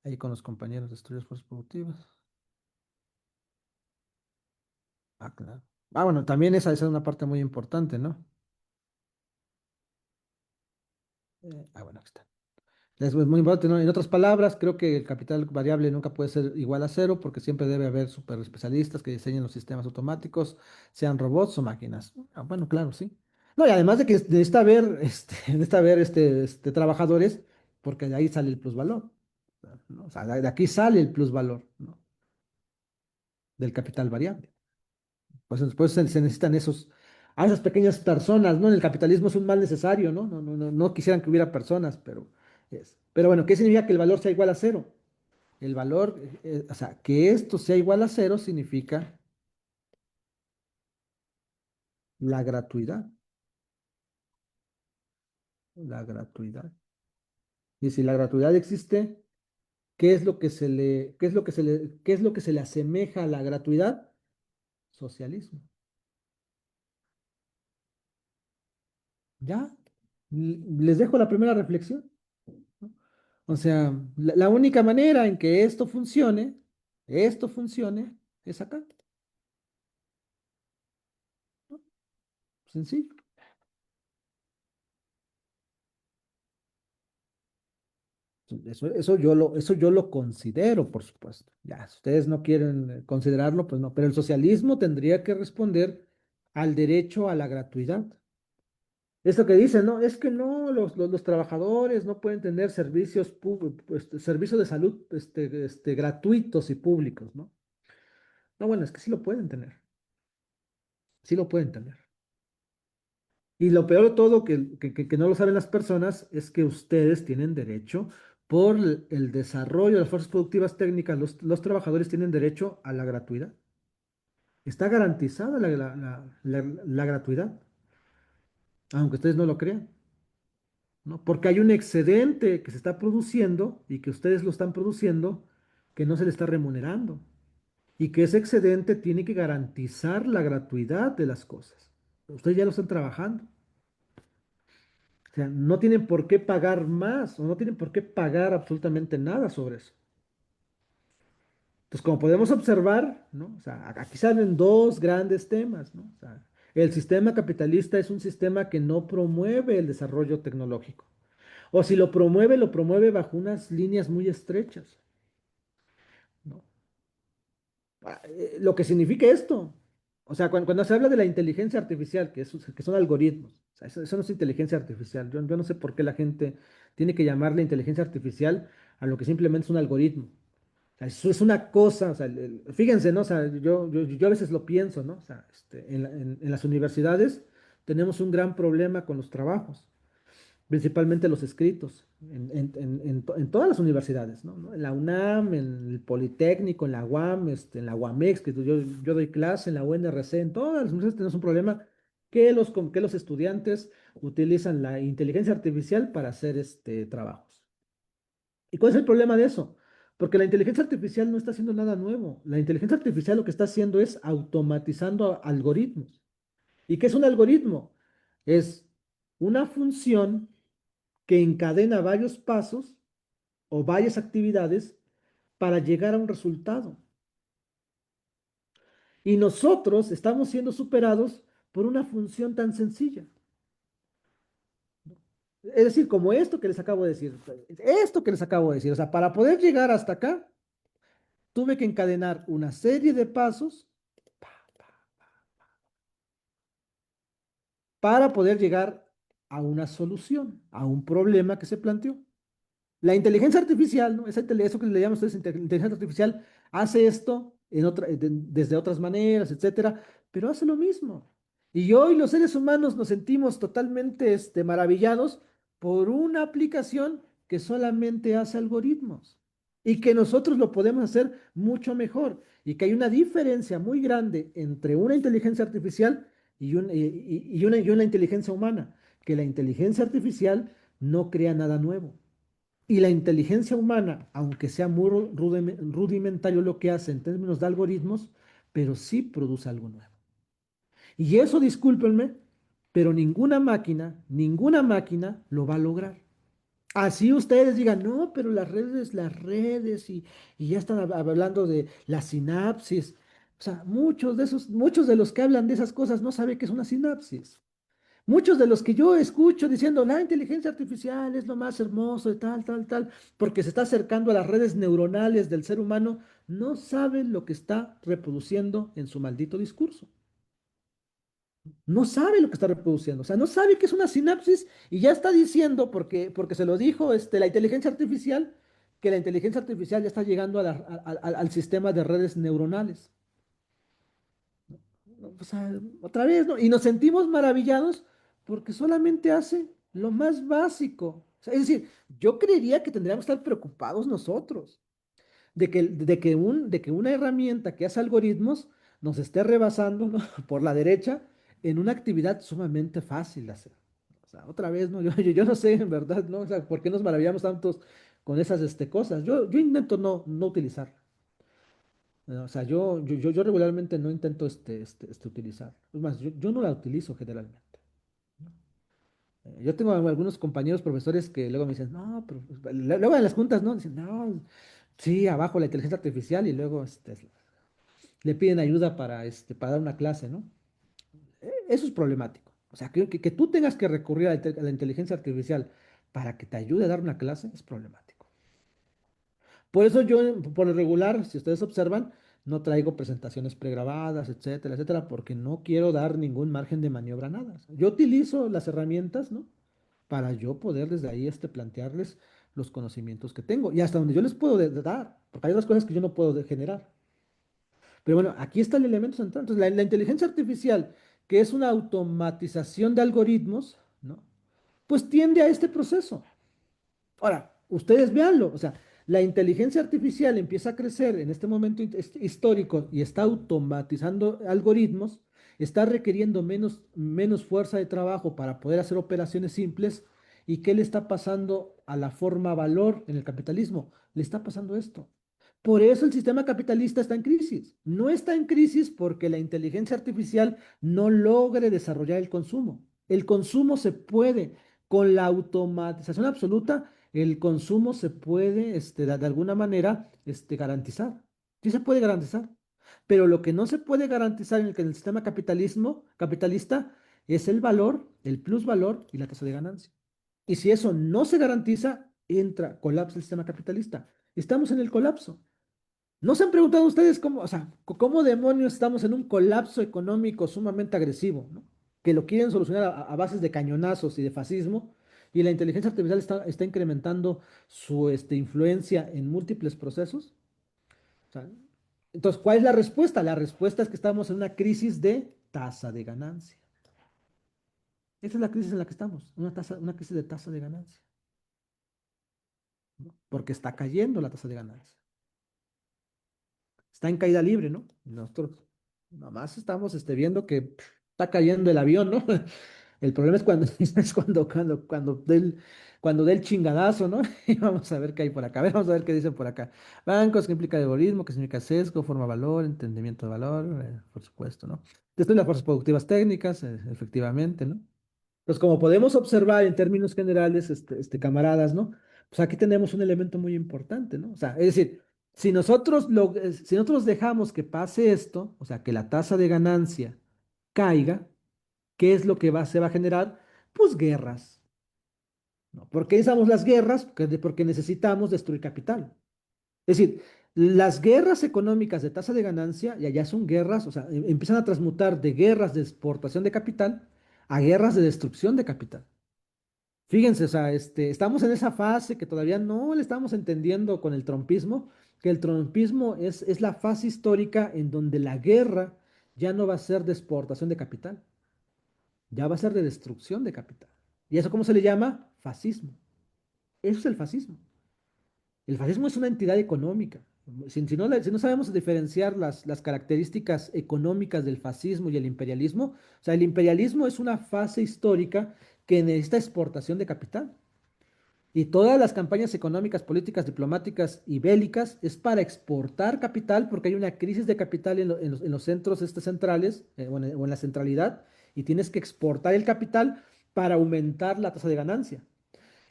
Ahí con los compañeros de estudios productivos. Ah, claro. Ah, bueno, también esa es una parte muy importante, ¿no? Bueno, aquí está. Es muy importante, ¿no? En otras palabras, creo que el capital variable nunca puede ser igual a cero porque siempre debe haber super especialistas que diseñen los sistemas automáticos, sean robots o máquinas. Ah, bueno, claro, sí. No, y además de que necesita haber, necesita haber trabajadores, porque de ahí sale el plusvalor, ¿no? O sea, de aquí sale el plusvalor, ¿no? Del capital variable. Pues después se necesitan a esas pequeñas personas, ¿no? En el capitalismo es un mal necesario, ¿no? No quisieran que hubiera personas, pero bueno, ¿qué significa que el valor sea igual a cero? El valor, o sea, que esto sea igual a cero significa la gratuidad, la gratuidad. Y si la gratuidad existe, qué es lo que se le asemeja a la gratuidad? Socialismo. Ya, les dejo la primera reflexión, ¿no? O sea, la única manera en que esto funcione, es acá, ¿no? Sencillo. Eso yo lo considero, por supuesto. Ya, si ustedes no quieren considerarlo, pues no. Pero el socialismo tendría que responder al derecho a la gratuidad. Esto que dicen, no, es que no, los trabajadores no pueden tener servicios de salud gratuitos y públicos, ¿no? No, bueno, es que sí lo pueden tener, sí lo pueden tener. Y lo peor de todo, que no lo saben las personas, es que ustedes tienen derecho, por el desarrollo de las fuerzas productivas técnicas, los trabajadores tienen derecho a la gratuidad. Está garantizada la gratuidad, aunque ustedes no lo crean, ¿no? Porque hay un excedente que se está produciendo y que ustedes lo están produciendo que no se le está remunerando. Y que ese excedente tiene que garantizar la gratuidad de las cosas. Ustedes ya lo están trabajando. O sea, no tienen por qué pagar más o no tienen por qué pagar absolutamente nada sobre eso. Entonces, como podemos observar, ¿no? O sea, aquí salen dos grandes temas, ¿no? O sea, el sistema capitalista es un sistema que no promueve el desarrollo tecnológico. O si lo promueve bajo unas líneas muy estrechas, ¿no? Lo que significa esto. O sea, cuando se habla de la inteligencia artificial, que son algoritmos, o sea, eso no es inteligencia artificial. Yo no sé por qué la gente tiene que llamarle inteligencia artificial a lo que simplemente es un algoritmo. O sea, eso es una cosa, o sea, fíjense, ¿no? O sea, yo a veces lo pienso, ¿no? O sea, en las universidades tenemos un gran problema con los trabajos, principalmente los escritos, en todas las universidades, ¿no? ¿No? En la UNAM, en el Politécnico, en la UAM, en la UAMEX, que yo doy clase, en la UNRC, en todas las universidades tenemos un problema que los estudiantes utilizan la inteligencia artificial para hacer trabajos. ¿Y cuál es el problema de eso? Porque la inteligencia artificial no está haciendo nada nuevo. La inteligencia artificial lo que está haciendo es automatizando algoritmos. ¿Y qué es un algoritmo? Es una función que encadena varios pasos o varias actividades para llegar a un resultado. Y nosotros estamos siendo superados por una función tan sencilla. Es decir, como esto que les acabo de decir, esto que les acabo de decir, o sea, para poder llegar hasta acá, tuve que encadenar una serie de pasos para poder llegar a una solución, a un problema que se planteó. La inteligencia artificial, ¿no? Eso que le llaman ustedes inteligencia artificial, hace esto desde otras maneras, etcétera, pero hace lo mismo. Y hoy los seres humanos nos sentimos totalmente maravillados por una aplicación que solamente hace algoritmos y que nosotros lo podemos hacer mucho mejor y que hay una diferencia muy grande entre una inteligencia artificial y una inteligencia humana, que la inteligencia artificial no crea nada nuevo. Y la inteligencia humana, aunque sea muy rudimentario lo que hace en términos de algoritmos, pero sí produce algo nuevo. Y eso, discúlpenme, pero ninguna máquina lo va a lograr. Así ustedes digan, no, pero las redes, y ya están hablando de la sinapsis. O sea, muchos de los que hablan de esas cosas no saben qué es una sinapsis. Muchos de los que yo escucho diciendo la inteligencia artificial es lo más hermoso de tal, tal, tal, porque se está acercando a las redes neuronales del ser humano, no saben lo que está reproduciendo en su maldito discurso. No sabe lo que está reproduciendo. O sea, no sabe que es una sinapsis y ya está diciendo, porque se lo dijo la inteligencia artificial, que la inteligencia artificial ya está llegando al sistema de redes neuronales. ¿No? O sea, otra vez, ¿no? Y nos sentimos maravillados porque solamente hace lo más básico. O sea, es decir, yo creería que tendríamos que estar preocupados nosotros de que una herramienta que hace algoritmos nos esté rebasando, ¿no? por la derecha en una actividad sumamente fácil de hacer. O sea, otra vez, ¿no? Yo no sé, en verdad, ¿no? O sea, ¿por qué nos maravillamos tantos con esas cosas? Yo intento no utilizar. O sea, yo regularmente no intento utilizar. Es más, yo no la utilizo generalmente. Yo tengo algunos compañeros profesores que luego me dicen, no, pero luego en las juntas, ¿no? Dicen, no, sí, abajo la inteligencia artificial y luego le piden ayuda para dar una clase, ¿no? Eso es problemático. O sea, que tú tengas que recurrir a la inteligencia artificial para que te ayude a dar una clase es problemático. Por eso yo, por lo regular, si ustedes observan, no traigo presentaciones pregrabadas, etcétera, etcétera, porque no quiero dar ningún margen de maniobra a nada. O sea, yo utilizo las herramientas, ¿no? Para yo poder desde ahí plantearles los conocimientos que tengo y hasta donde yo les puedo dar, porque hay otras cosas que yo no puedo generar. Pero bueno, aquí está el elemento central. Entonces, la inteligencia artificial, que es una automatización de algoritmos, ¿no? Pues tiende a este proceso. Ahora, ustedes véanlo, o sea, la inteligencia artificial empieza a crecer en este momento histórico y está automatizando algoritmos, está requiriendo menos fuerza de trabajo para poder hacer operaciones simples. ¿Y qué le está pasando a la forma valor en el capitalismo? Le está pasando esto. Por eso el sistema capitalista está en crisis. No está en crisis porque la inteligencia artificial no logre desarrollar el consumo. El consumo se puede, con la automatización absoluta, el consumo se puede, de alguna manera, garantizar. Sí se puede garantizar. Pero lo que no se puede garantizar en el sistema capitalista es el valor, el plusvalor y la tasa de ganancia. Y si eso no se garantiza, colapsa el sistema capitalista. Estamos en el colapso. ¿No se han preguntado ustedes cómo, o sea, cómo demonios estamos en un colapso económico sumamente agresivo, ¿no? Que lo quieren solucionar a bases de cañonazos y de fascismo, y la inteligencia artificial está incrementando su influencia en múltiples procesos? O sea, entonces, ¿cuál es la respuesta? La respuesta es que estamos en una crisis de tasa de ganancia. Esa es la crisis en la que estamos, una crisis de tasa de ganancia, ¿no? Porque está cayendo la tasa de ganancia. Está en caída libre, ¿no? Nosotros nomás estamos viendo que está cayendo el avión, ¿no? El problema es cuando, cuando dé el chingadazo, ¿no? Y vamos a ver qué hay por acá. A ver, vamos a ver qué dicen por acá. Bancos, qué implica algoritmo, qué significa sesgo, forma valor, entendimiento de valor, por supuesto, ¿no? Después las fuerzas productivas técnicas, efectivamente, ¿no? Pues como podemos observar en términos generales, camaradas, ¿no? Pues aquí tenemos un elemento muy importante, ¿no? O sea, es decir, si nosotros dejamos que pase esto, o sea, que la tasa de ganancia caiga, ¿Qué es lo que se va a generar? Pues guerras, ¿no? ¿Por qué necesitamos las guerras? Porque necesitamos destruir capital. Es decir, las guerras económicas de tasa de ganancia ya son guerras, o sea, empiezan a transmutar de guerras de exportación de capital a guerras de destrucción de capital. Fíjense, o sea, estamos en esa fase que todavía no le estamos entendiendo con el trompismo, que el trompismo es la fase histórica en donde la guerra ya no va a ser de exportación de capital, ya va a ser de destrucción de capital. ¿Y eso cómo se le llama? Fascismo. Eso es el fascismo. El fascismo es una entidad económica. Si no sabemos diferenciar las características económicas del fascismo y el imperialismo, o sea, el imperialismo es una fase histórica que necesita exportación de capital. Y todas las campañas económicas, políticas, diplomáticas y bélicas es para exportar capital porque hay una crisis de capital en los centros centrales o en la centralidad y tienes que exportar el capital para aumentar la tasa de ganancia.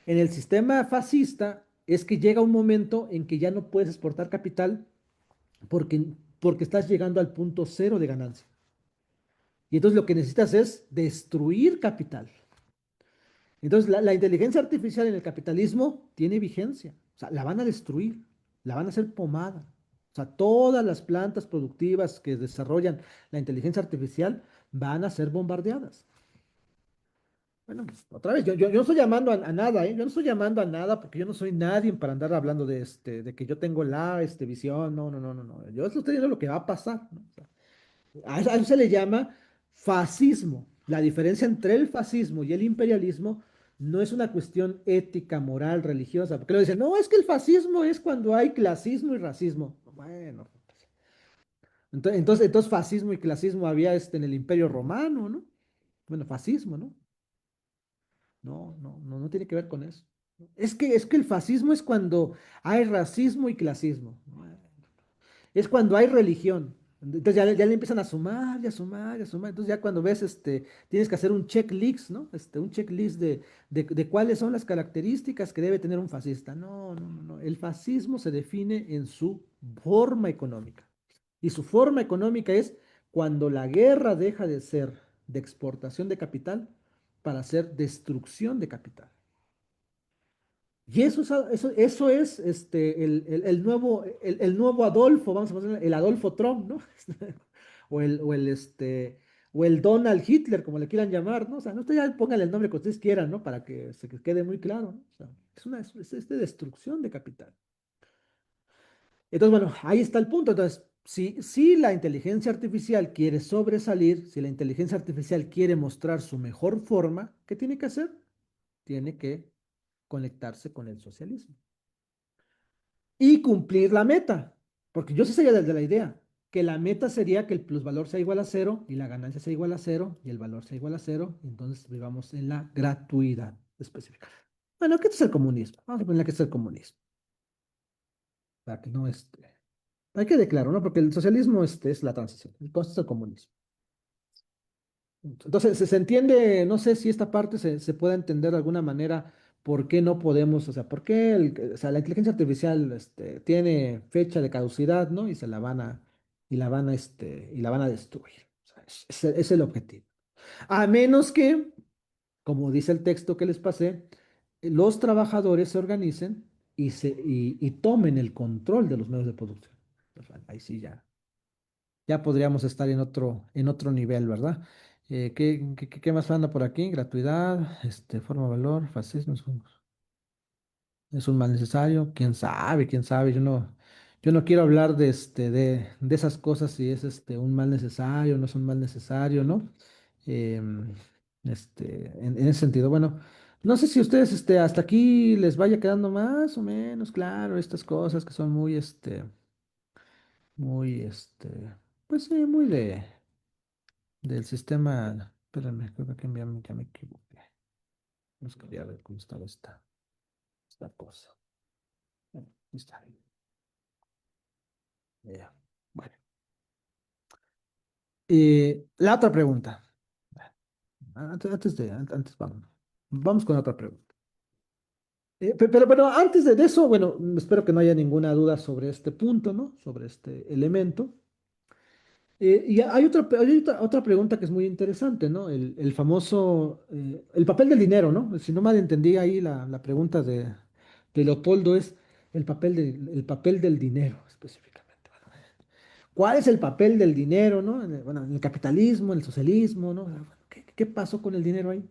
En el sistema fascista es que llega un momento en que ya no puedes exportar capital porque, porque estás llegando al punto cero de ganancia. Y entonces lo que necesitas es destruir capital. Entonces la inteligencia artificial en el capitalismo tiene vigencia. O sea, la van a destruir, la van a hacer pomada. O sea, todas las plantas productivas que desarrollan la inteligencia artificial van a ser bombardeadas. Bueno, pues, otra vez, yo no estoy llamando a nada, ¿eh? Yo no estoy llamando a nada porque yo no soy nadie para andar hablando de que yo tengo visión. No, no, no, no, no. Yo estoy diciendo lo que va a pasar, ¿no? O sea, a eso se le llama fascismo. La diferencia entre el fascismo y el imperialismo no es una cuestión ética, moral, religiosa. Porque lo dicen, no, es que el fascismo es cuando hay clasismo y racismo. Bueno, entonces fascismo y clasismo había en el Imperio Romano, ¿no? Bueno, fascismo, ¿no? No, no, no, no tiene que ver con eso. Es que el fascismo es cuando hay racismo y clasismo. Es cuando hay religión. Entonces ya le empiezan a sumar, y a sumar, y a sumar. Entonces ya cuando ves, tienes que hacer un checklist, ¿no? Un checklist de cuáles son las características que debe tener un fascista. No, no, no, no. El fascismo se define en su forma económica. Y su forma económica es cuando la guerra deja de ser de exportación de capital para ser destrucción de capital. Y eso es el nuevo Adolfo, vamos a poner el Adolfo Trump, ¿no? O el Donald Hitler, como le quieran llamar, ¿no? O sea, no ustedes ya pónganle el nombre que ustedes quieran, ¿no? Para que se quede muy claro, ¿no? O sea, es de destrucción de capital. Entonces, bueno, ahí está el punto. Entonces, si la inteligencia artificial quiere sobresalir, si la inteligencia artificial quiere mostrar su mejor forma, ¿qué tiene que hacer? Tiene que conectarse con el socialismo y cumplir la meta. Porque yo sí sería desde la idea que la meta sería que el plusvalor sea igual a cero y la ganancia sea igual a cero y el valor sea igual a cero. Y entonces vivamos en la gratuidad específica. Bueno, ¿qué es el comunismo? Vamos a poner que es el comunismo. Para que no hay que declarar, ¿no? Porque el socialismo es la transición. El costo es el comunismo. Entonces, se entiende, no sé si esta parte se pueda entender de alguna manera por qué no podemos, o sea, por qué o sea, la inteligencia artificial tiene fecha de caducidad, ¿no? Y la van a destruir. O sea, es el objetivo. A menos que, como dice el texto que les pasé, los trabajadores se organicen y tomen el control de los medios de producción. Pues, bueno, ahí sí ya podríamos estar en otro nivel, ¿verdad? ¿Qué más anda por aquí? Gratuidad, forma, valor, fascismo, es un mal necesario. ¿Quién sabe? ¿Quién sabe? Yo no quiero hablar de esas cosas si es un mal necesario, no es un mal necesario, ¿no? Em, en ese sentido, bueno, no sé si ustedes hasta aquí les vaya quedando más o menos claro estas cosas que son pues sí, muy del sistema. Espérame, creo que aquí ya me equivoqué. Nos quería ver cómo estaba esta cosa. Bueno, ahí está. Ya. Bueno. La otra pregunta. Antes vamos con otra pregunta. Pero antes de eso, bueno, espero que no haya ninguna duda sobre este punto, ¿no? Sobre este elemento. Y hay otra pregunta que es muy interesante, ¿no? El famoso, el papel del dinero, ¿no? Si no mal entendí ahí la pregunta de Leopoldo es el papel del dinero específicamente. ¿Cuál es el papel del dinero, ¿no? En el capitalismo, en el socialismo, ¿no? ¿Qué pasó con el dinero ahí?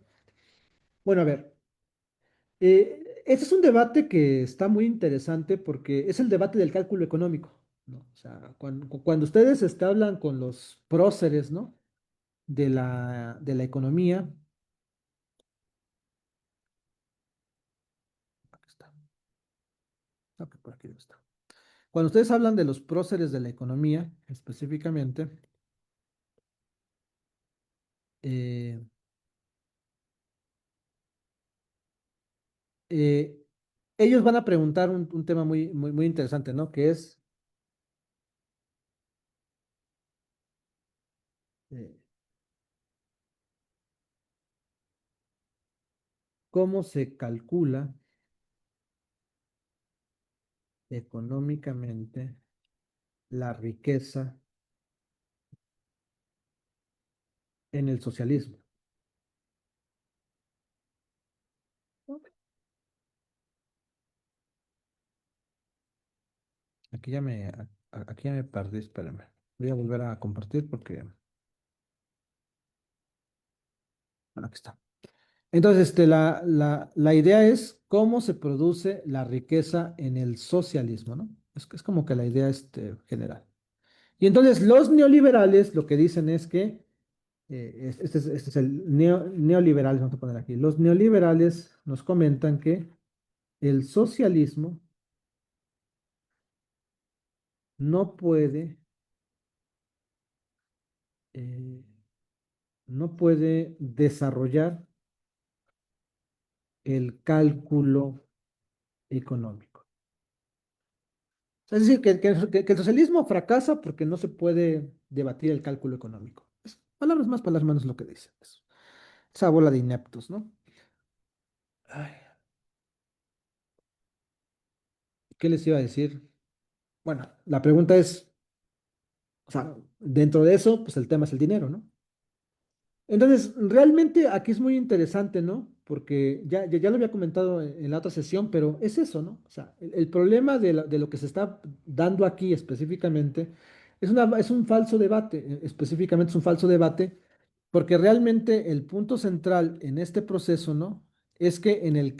Bueno, a ver, este es un debate que está muy interesante porque es el debate del cálculo económico, ¿no? O sea, cuando ustedes hablan con los próceres, ¿no? de la economía. Aquí está. Ok, por aquí debe estar. Cuando ustedes hablan de los próceres de la economía, específicamente, eh, eh, ellos van a preguntar un tema muy, muy, muy interesante, ¿no? Que es eh, cómo se calcula económicamente la riqueza en el socialismo. Ok. Aquí ya me perdí, espérame. Voy a volver a compartir porque, bueno, aquí está. Entonces, la idea es cómo se produce la riqueza en el socialismo, ¿no? Es como que la idea general. Y entonces los neoliberales lo que dicen es que, este es el neoliberal, vamos a poner aquí, los neoliberales nos comentan que el socialismo no puede, eh, no puede desarrollar el cálculo económico. Es decir, que el socialismo fracasa porque no se puede debatir el cálculo económico. Palabras más, palabras menos lo que dicen. Esa bola de ineptos, ¿no? Ay, ¿qué les iba a decir? Bueno, la pregunta es, o sea, dentro de eso, pues el tema es el dinero, ¿no? Entonces, realmente aquí es muy interesante, ¿no? Porque ya lo había comentado en la otra sesión, pero es eso, ¿no? O sea, el problema de lo que se está dando aquí específicamente es un falso debate, específicamente es un falso debate, porque realmente el punto central en este proceso, ¿no? Es que en el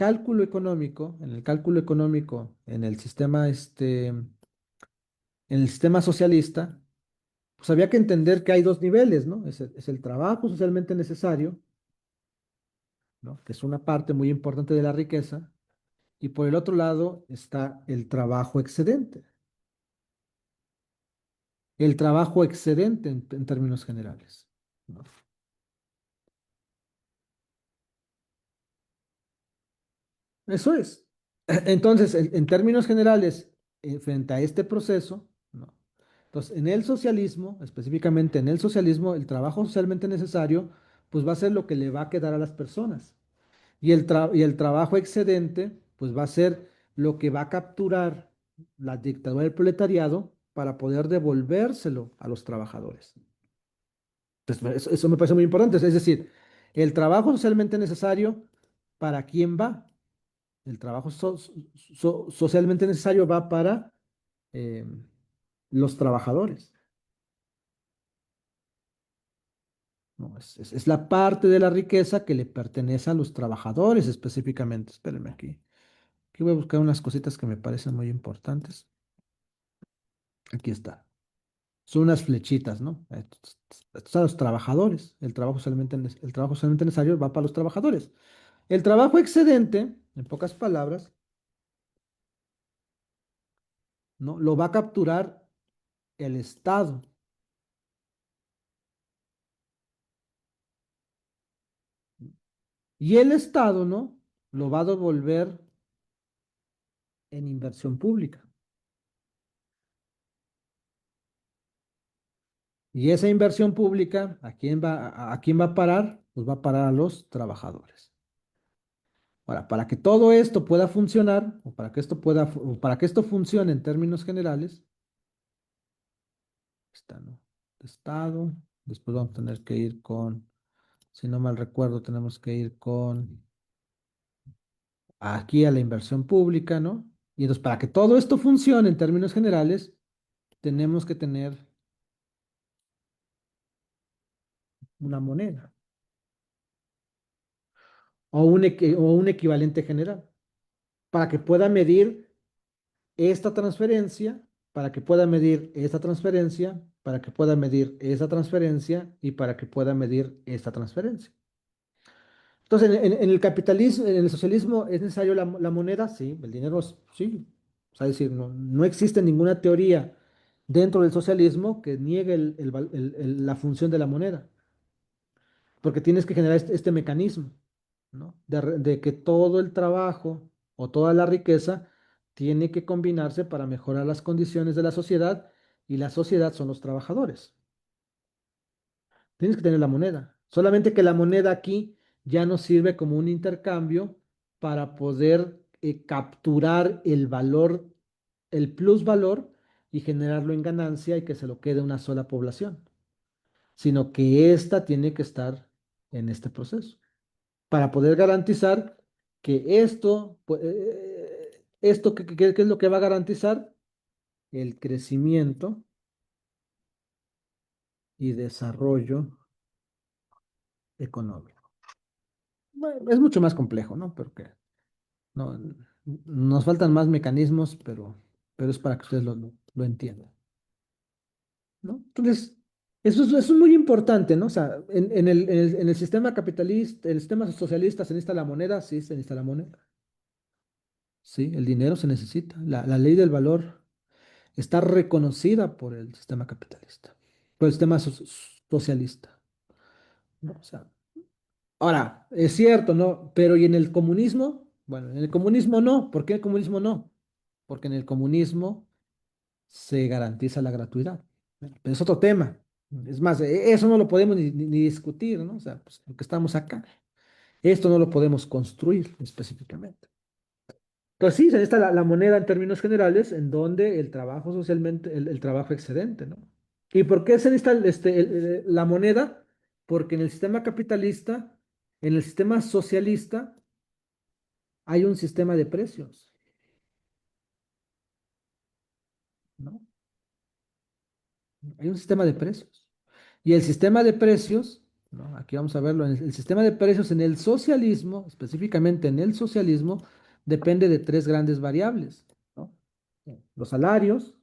sistema, en el sistema socialista, pues había que entender que hay dos niveles, ¿no? Es el trabajo socialmente necesario, ¿no? Que es una parte muy importante de la riqueza, y por el otro lado está el trabajo excedente. El trabajo excedente en términos generales, ¿no? Eso es. Entonces, en términos generales, frente a este proceso, ¿no? Entonces, en el socialismo, específicamente en el socialismo, el trabajo socialmente necesario, pues va a ser lo que le va a quedar a las personas. Y el trabajo excedente, pues va a ser lo que va a capturar la dictadura del proletariado para poder devolvérselo a los trabajadores. Entonces, eso me parece muy importante. Es decir, el trabajo socialmente necesario, ¿para quién va? El trabajo socialmente necesario va para eh, los trabajadores, ¿no? Es la parte de la riqueza que le pertenece a los trabajadores específicamente. Espérenme aquí. Aquí voy a buscar unas cositas que me parecen muy importantes. Aquí está. Son unas flechitas, ¿no? Estos son los trabajadores. El trabajo solamente necesario va para los trabajadores. El trabajo excedente, en pocas palabras, ¿no? Lo va a capturar el Estado. Y el Estado, ¿no? Lo va a devolver en inversión pública. Y esa inversión pública, ¿a quién va a parar? Pues va a parar a los trabajadores. Ahora, para que todo esto pueda funcionar, o para que esto funcione en términos generales, está, ¿no? de Estado. Después vamos a tener que ir con, si no mal recuerdo, tenemos que ir con aquí a la inversión pública, ¿no? Y entonces, para que todo esto funcione en términos generales, tenemos que tener una moneda o un equivalente general para que pueda medir esta transferencia, para que pueda medir esta transferencia, para que pueda medir esa transferencia y para que pueda medir esta transferencia. Entonces, en el capitalismo, en el socialismo, ¿es necesario la moneda? Sí, el dinero sí. O sea, es decir, no existe ninguna teoría dentro del socialismo que niegue la función de la moneda, porque tienes que generar este mecanismo, ¿no? De que todo el trabajo o toda la riqueza tiene que combinarse para mejorar las condiciones de la sociedad y la sociedad son los trabajadores. Tienes que tener la moneda. Solamente que la moneda aquí ya no sirve como un intercambio para poder capturar el valor, el plusvalor y generarlo en ganancia y que se lo quede una sola población, sino que ésta tiene que estar en este proceso para poder garantizar que esto, esto ¿qué es lo que va a garantizar? El crecimiento y desarrollo económico. Bueno, es mucho más complejo, ¿no? Porque no, nos faltan más mecanismos, pero es para que ustedes lo entiendan, ¿no? Entonces, eso es muy importante, ¿no? O sea, en el sistema capitalista, el sistema socialista se necesita la moneda, sí, se necesita la moneda, sí, el dinero se necesita, la ley del valor está reconocida por el sistema capitalista, por el sistema socialista, ¿no? O sea, ahora, es cierto, ¿no? Pero ¿y en el comunismo? Bueno, en el comunismo no. ¿Por qué el comunismo no? Porque en el comunismo se garantiza la gratuidad. Bueno, pero es otro tema. Es más, eso no lo podemos ni discutir, ¿no? O sea, pues, porque estamos acá. Esto no lo podemos construir específicamente. Entonces sí, se necesita la moneda en términos generales, en donde el trabajo socialmente, el trabajo excedente, ¿no? ¿Y por qué se necesita la moneda? Porque en el sistema capitalista, en el sistema socialista, hay un sistema de precios, ¿no? Hay un sistema de precios. Y el sistema de precios, ¿no? Aquí vamos a verlo, el sistema de precios en el socialismo, específicamente en el socialismo, depende de tres grandes variables, ¿no? Los salarios,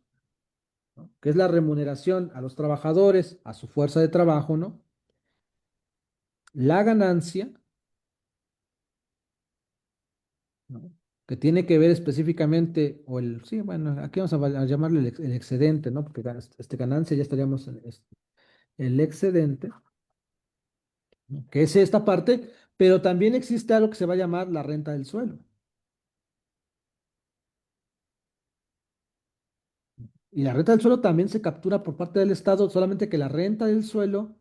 ¿no? Que es la remuneración a los trabajadores, a su fuerza de trabajo, ¿no? La ganancia, ¿no? Que tiene que ver específicamente, o el, sí, bueno, aquí vamos a llamarle el excedente, ¿no? Porque ganancia ya estaríamos en el excedente, ¿no? Que es esta parte, pero también existe algo que se va a llamar la renta del suelo. Y la renta del suelo también se captura por parte del Estado, solamente que la renta del suelo,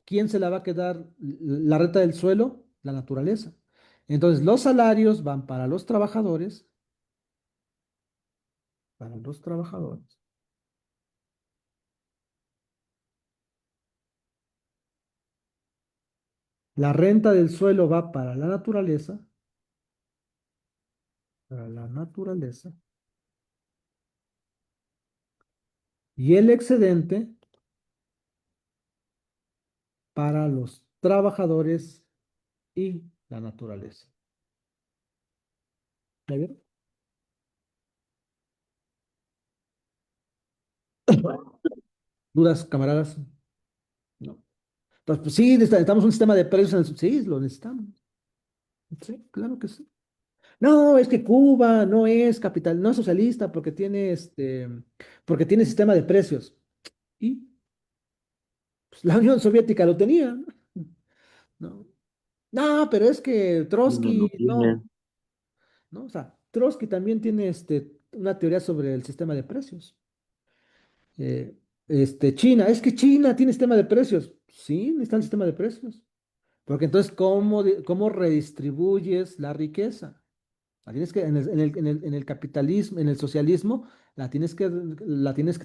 ¿quién se la va a quedar? La renta del suelo, la naturaleza. Entonces, los salarios van para los trabajadores. La renta del suelo va para la naturaleza, y el excedente para los trabajadores y la naturaleza. ¿Ya vieron? ¿Dudas, camaradas? No. Entonces, pues sí, necesitamos un sistema de precios sí, lo necesitamos. Sí, claro que sí. No, es que Cuba no es capital, no es socialista porque tiene sistema de precios. Y pues, la Unión Soviética lo tenía, ¿no? No, no, pero es que
No, no
Trotsky,
tiene.
no, ¿no? O sea, Trotsky también tiene una teoría sobre el sistema de precios. China, es que China tiene sistema de precios. Sí, necesita el sistema de precios. Porque entonces, ¿cómo redistribuyes la riqueza? La tienes que, en el capitalismo, en el socialismo, la tienes que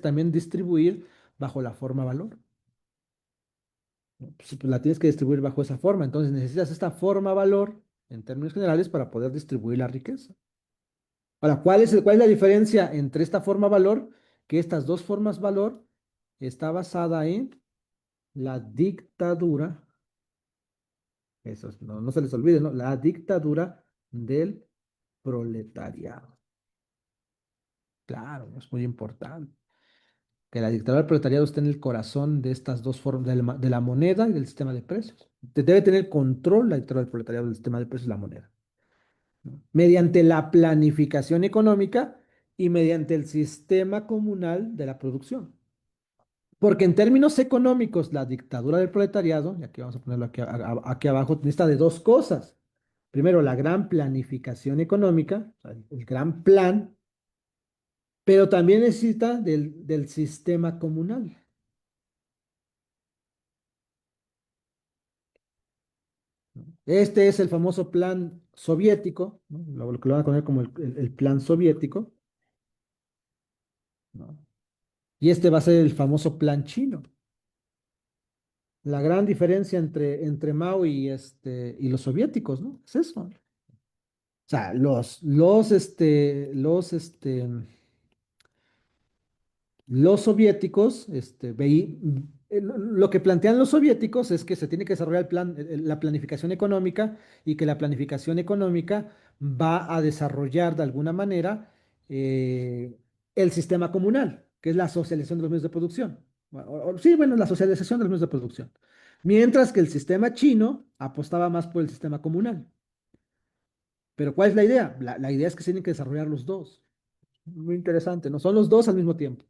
también distribuir bajo la forma valor. ¿No? Pues la tienes que distribuir bajo esa forma. Entonces necesitas esta forma valor en términos generales para poder distribuir la riqueza. Ahora, cuál es la diferencia entre esta forma valor? Que estas dos formas valor está basada en la dictadura, eso no, no se les olvide, ¿no? La dictadura del proletariado. Claro, es muy importante. Que la dictadura del proletariado esté en el corazón de estas dos formas, de la moneda y del sistema de precios. Debe tener control la dictadura del proletariado del sistema de precios y la moneda, ¿no? Mediante la planificación económica y mediante el sistema comunal de la producción. Porque en términos económicos, la dictadura del proletariado, y aquí vamos a ponerlo aquí abajo, necesita de dos cosas. Primero, la gran planificación económica, o sea, el gran plan, pero también necesita del sistema comunal. ¿No? Este es el famoso plan soviético, ¿no? Lo que lo van a poner como el plan soviético, ¿no? Y este va a ser el famoso plan chino. La gran diferencia entre Mao y los soviéticos, ¿no? Es eso. O sea, los soviéticos, lo que plantean los soviéticos es que se tiene que desarrollar la planificación económica y que la planificación económica va a desarrollar de alguna manera eh, el sistema comunal, que es la socialización de los medios de producción. Sí, bueno, la socialización de los medios de producción. Mientras que el sistema chino apostaba más por el sistema comunal. Pero ¿cuál es la idea? La idea es que se tienen que desarrollar los dos. Muy interesante, ¿no? Son los dos al mismo tiempo.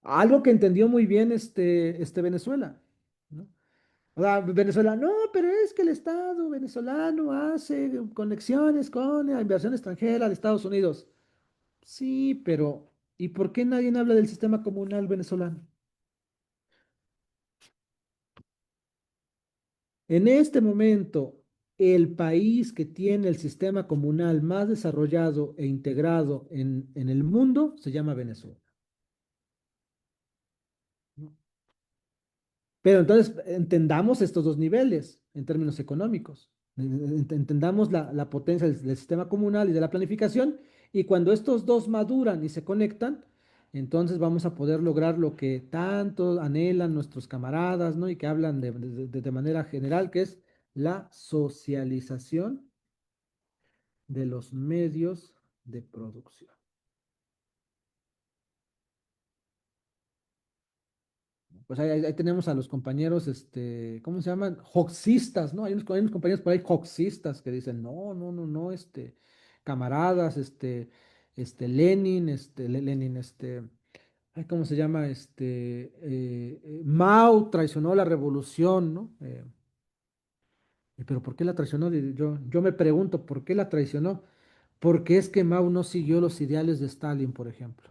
Algo que entendió muy bien Venezuela, ¿no? O sea, Venezuela, no, pero es que el Estado venezolano hace conexiones con la inversión extranjera de Estados Unidos. Sí, pero ¿y por qué nadie habla del sistema comunal venezolano? En este momento, el país que tiene el sistema comunal más desarrollado e integrado en el mundo se llama Venezuela, ¿no? Pero entonces entendamos estos dos niveles en términos económicos. Entendamos la potencia del sistema comunal y de la planificación. Y cuando estos dos maduran y se conectan, entonces vamos a poder lograr lo que tanto anhelan nuestros camaradas, ¿no? Y que hablan de manera general, que es la socialización de los medios de producción. Pues ahí tenemos a los compañeros, ¿cómo se llaman? Hoxistas, ¿no? Hay unos compañeros por ahí hoxistas que dicen, no, no, no, no, camaradas, Lenin, Lenin, ay, ¿cómo se llama? Mao traicionó la revolución, ¿no? Pero ¿por qué la traicionó? Yo me pregunto, ¿por qué la traicionó? Porque es que Mao no siguió los ideales de Stalin, por ejemplo.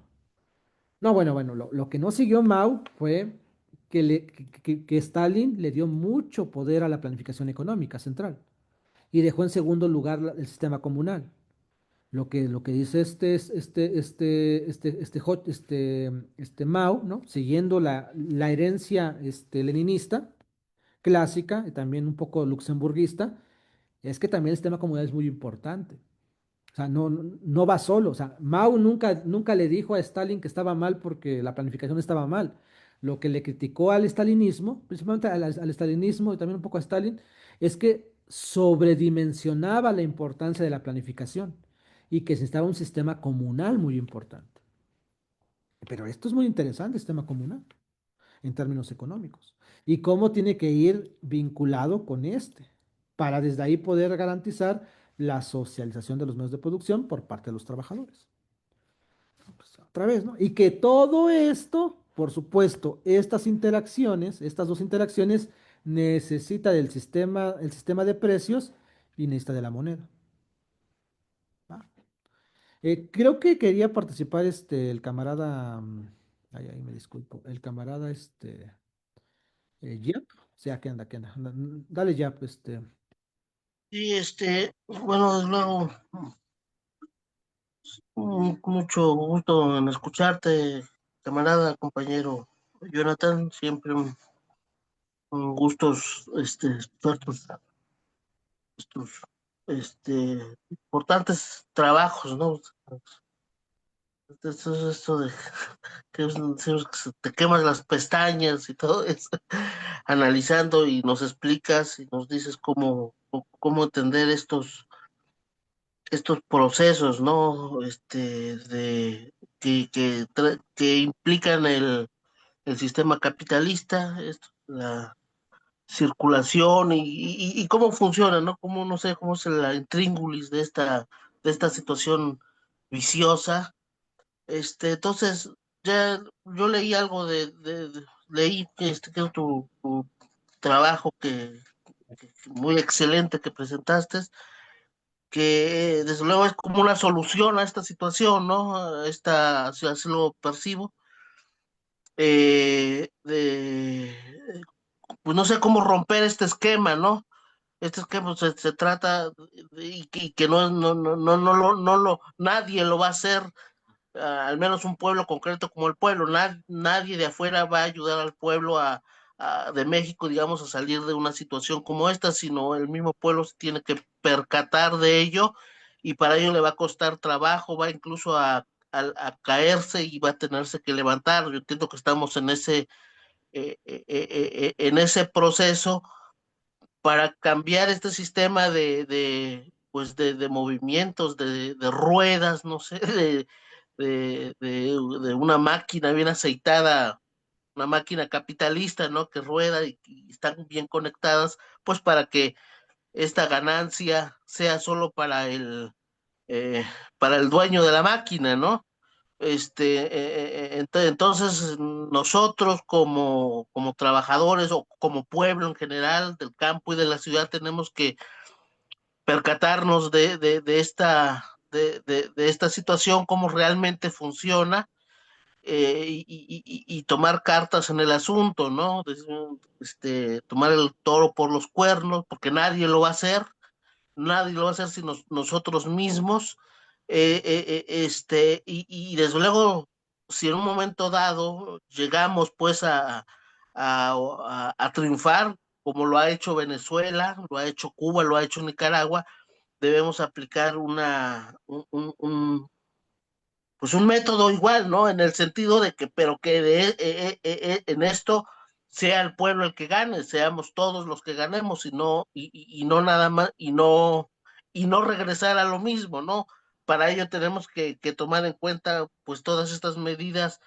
No, bueno, lo que no siguió Mao fue que Stalin le dio mucho poder a la planificación económica central y dejó en segundo lugar el sistema comunal. Lo que dice Mao, ¿no? Siguiendo la herencia leninista, clásica y también un poco luxemburguista, es que también el sistema comunal es muy importante. O sea, no va solo. O sea, Mao nunca le dijo a Stalin que estaba mal porque la planificación estaba mal. Lo que le criticó al stalinismo, principalmente al stalinismo y también un poco a Stalin, es que sobredimensionaba la importancia de la planificación y que se necesitaba un sistema comunal muy importante. Pero esto es muy interesante, el sistema comunal, en términos económicos. Y cómo tiene que ir vinculado con para desde ahí poder garantizar la socialización de los medios de producción por parte de los trabajadores. Pues, otra vez, ¿no? Y que todo esto, por supuesto, estas dos interacciones, necesita el sistema de precios y necesita de la moneda. ¿Va? Creo que quería participar el camarada, ay, me disculpo, el camarada Yap. O sea, ¿qué anda, qué anda? Dale Yap,
Sí, bueno, desde luego, mucho gusto en escucharte. camarada, compañero Jonathan, siempre un gusto escuchar tus, importantes trabajos, ¿no? Esto de que te quemas las pestañas y todo eso, analizando y nos explicas y nos dices cómo entender estos procesos, ¿no? Que implican el sistema capitalista, la circulación y cómo funciona, ¿no? Cómo, no sé, cómo es la intríngulis de esta situación viciosa. Entonces, ya yo leí algo leí que tu trabajo que muy excelente que presentaste, que desde luego es como una solución a esta situación, ¿no? Si así lo percibo, pues no sé cómo romper este esquema, ¿no? Este esquema se trata y que nadie lo va a hacer, al menos un pueblo concreto como el pueblo, nadie de afuera va a ayudar al pueblo de México, digamos, a salir de una situación como esta, sino el mismo pueblo se tiene que percatar de ello y para ello le va a costar trabajo, va incluso a caerse y va a tenerse que levantar. Yo entiendo que estamos en ese proceso para cambiar este sistema de movimientos, de ruedas, no sé, de una máquina bien aceitada, una máquina capitalista, ¿no? Que rueda y están bien conectadas, pues para que esta ganancia sea solo eh, para el dueño de la máquina, ¿no? Entonces nosotros como trabajadores o como pueblo en general del campo y de la ciudad tenemos que percatarnos de esta situación, cómo realmente funciona y tomar cartas en el asunto, ¿no? Tomar el toro por los cuernos, porque nadie lo va a hacer sino nosotros mismos. Y desde luego, si en un momento dado llegamos pues a triunfar, como lo ha hecho Venezuela, lo ha hecho Cuba, lo ha hecho Nicaragua, debemos aplicar pues un método igual, ¿no? En el sentido de que, pero que en esto sea el pueblo el que gane, seamos todos los que ganemos y no nada más, y no regresar a lo mismo, ¿no? Para ello tenemos que tomar en cuenta pues todas estas medidas,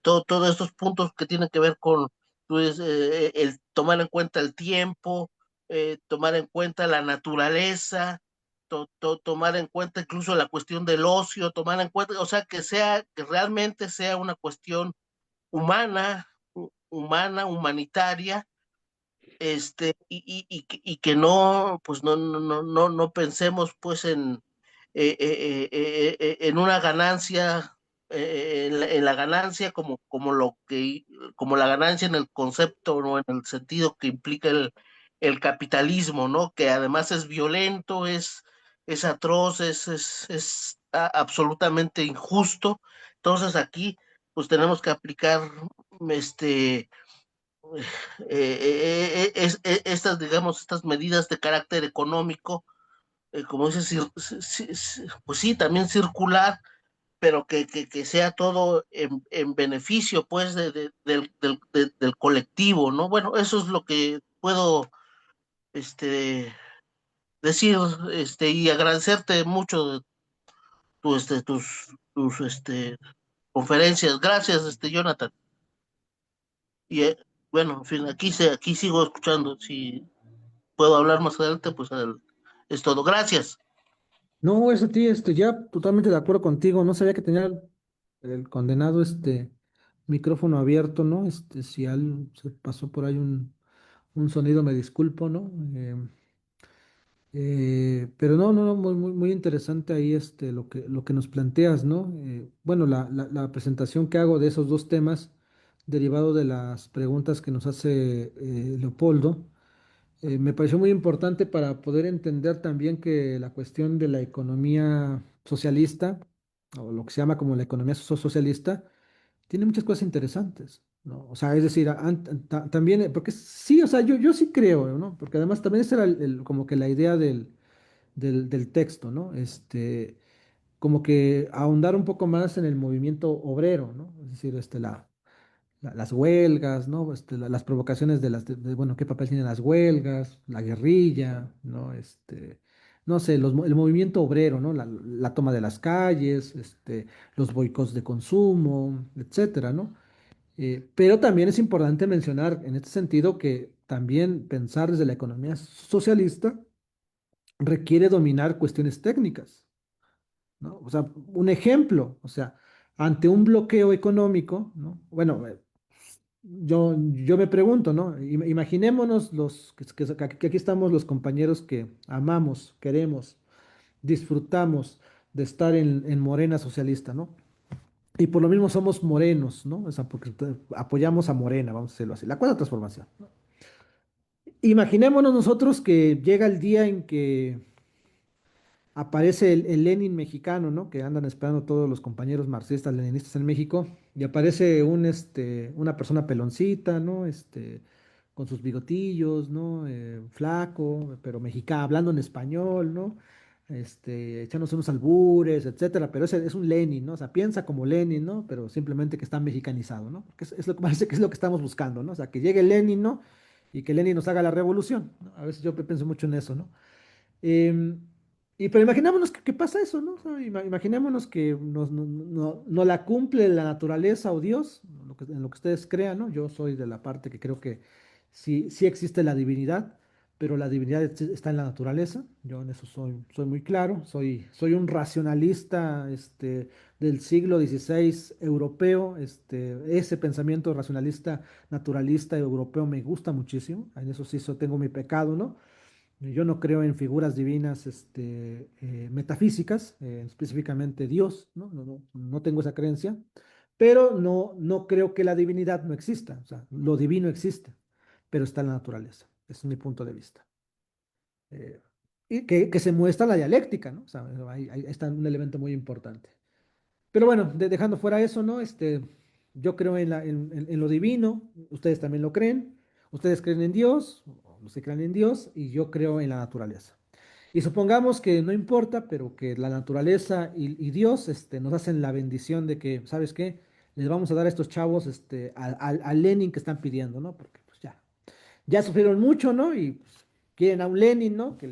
todos estos puntos que tienen que ver con pues, el tomar en cuenta el tiempo, tomar en cuenta la naturaleza, tomar en cuenta incluso la cuestión del ocio, tomar en cuenta, o sea, que realmente sea una cuestión humana, humanitaria, y que no, pues no pensemos pues en una ganancia, en la ganancia como la ganancia en el concepto o en el sentido que implica el capitalismo, ¿no? Que además es violento, es atroz, absolutamente injusto. Entonces aquí, pues tenemos que aplicar este estas, digamos, estas medidas de carácter económico, como dices, pues sí, también circular, pero que sea todo en beneficio, pues, del colectivo, ¿no? Bueno, eso es lo que puedo, este, decir, y agradecerte mucho tus conferencias. Gracias, Jonathan. Y bueno, en fin, aquí sigo escuchando. Si puedo hablar más adelante, pues es todo. Gracias.
No, es a ti, ya totalmente de acuerdo contigo. No sabía que tenía el condenado micrófono abierto, ¿no? Si se pasó por ahí un sonido, me disculpo, ¿no? Pero no, muy, muy, muy interesante ahí lo que nos planteas, ¿no? Bueno, la presentación que hago de esos dos temas, derivado de las preguntas que nos hace Leopoldo, me pareció muy importante para poder entender también que la cuestión de la economía socialista o lo que se llama como la economía socialista, tiene muchas cosas interesantes, ¿no? O sea, es decir, también, porque sí, o sea, yo sí creo, ¿no? Porque además también esa era como que la idea del texto, ¿no? Como que ahondar un poco más en el movimiento obrero, ¿no? Es decir, las huelgas, ¿no? Las provocaciones bueno, qué papel tienen las huelgas, la guerrilla, ¿no? No sé, el movimiento obrero, ¿no? La toma de las calles, los boicots de consumo, etcétera, ¿no? Pero también es importante mencionar en este sentido que también pensar desde la economía socialista requiere dominar cuestiones técnicas, ¿no? O sea, un ejemplo, o sea, ante un bloqueo económico, ¿no? Bueno, yo me pregunto, ¿no? Imaginémonos que aquí estamos los compañeros que amamos, queremos, disfrutamos de estar en Morena Socialista, ¿no? Y por lo mismo somos morenos, ¿no? O sea, porque apoyamos a Morena, vamos a decirlo así, la cuarta transformación, ¿no? Imaginémonos nosotros que llega el día en que aparece el Lenin mexicano, ¿no? Que andan esperando todos los compañeros marxistas, leninistas en México, y aparece una persona peloncita, ¿no? Con sus bigotillos, ¿no? Flaco, pero mexicano, hablando en español, ¿no? Echándose unos albures, etcétera, pero es un Lenin, ¿no? O sea, piensa como Lenin, ¿no? Pero simplemente que está mexicanizado, ¿no? Porque es lo que parece que es lo que estamos buscando, ¿no? O sea, que llegue Lenin, ¿no? Y que Lenin nos haga la revolución, ¿no? A veces yo pienso mucho en eso, ¿no? Em, pero imaginémonos que pasa eso, ¿no? O sea, imaginémonos que no la cumple la naturaleza o Dios, en lo que ustedes crean, ¿no? Yo soy de la parte que creo que sí existe la divinidad, pero la divinidad está en la naturaleza. Yo en eso soy muy claro. Soy un racionalista, del siglo XVI europeo. Ese pensamiento racionalista, naturalista europeo me gusta muchísimo. En eso sí tengo mi pecado, ¿no? Yo no creo en figuras divinas, metafísicas, específicamente Dios, ¿no? No tengo esa creencia, pero no creo que la divinidad no exista. O sea, lo divino existe, pero está en la naturaleza. Ese es mi punto de vista. Eh, y que se muestra la dialéctica, ¿no? O sea, ahí está un elemento muy importante. Pero bueno, dejando fuera eso, ¿no? Yo creo en lo divino, ustedes también lo creen, ustedes creen en Dios, o no se creen en Dios, y yo creo en la naturaleza. Y supongamos que no importa, pero que la naturaleza y Dios, nos hacen la bendición de que, ¿sabes qué? Les vamos a dar a estos chavos, al Lenin que están pidiendo, ¿no? Porque pues ya sufrieron mucho, ¿no? Y pues, quieren a un Lenin, ¿no? Que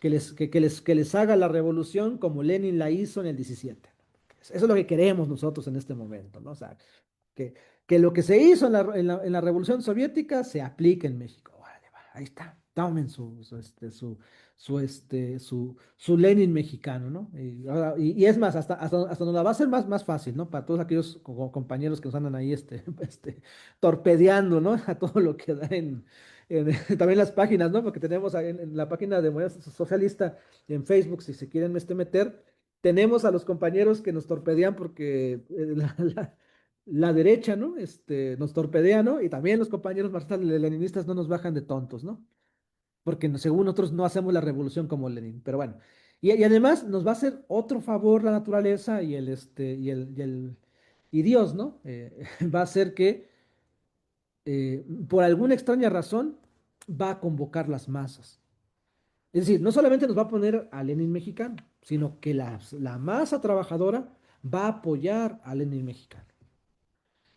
les haga la revolución como Lenin la hizo en el 17. Eso es lo que queremos nosotros en este momento, ¿no? O sea, que, que lo que se hizo en la Revolución Soviética se aplique en México. Órale, va, ahí está. Tomen su Lenin mexicano, ¿no? Y es más, hasta nos la va a hacer más fácil, ¿no? Para todos aquellos compañeros que nos andan ahí, torpedeando, ¿no? A todo lo que da también las páginas, ¿no? Porque tenemos ahí en la página de Moneda Socialista en Facebook, si se quieren meter, tenemos a los compañeros que nos torpedean porque la derecha, ¿no? Nos torpedea, ¿no? Y también los compañeros marxistas leninistas no nos bajan de tontos, ¿no? Porque según nosotros no hacemos la revolución como Lenin, pero bueno. Y además nos va a hacer otro favor la naturaleza y Dios, ¿no? Va a hacer que, por alguna extraña razón, va a convocar las masas. Es decir, no solamente nos va a poner a Lenin mexicano, sino que la masa trabajadora va a apoyar a Lenin mexicano.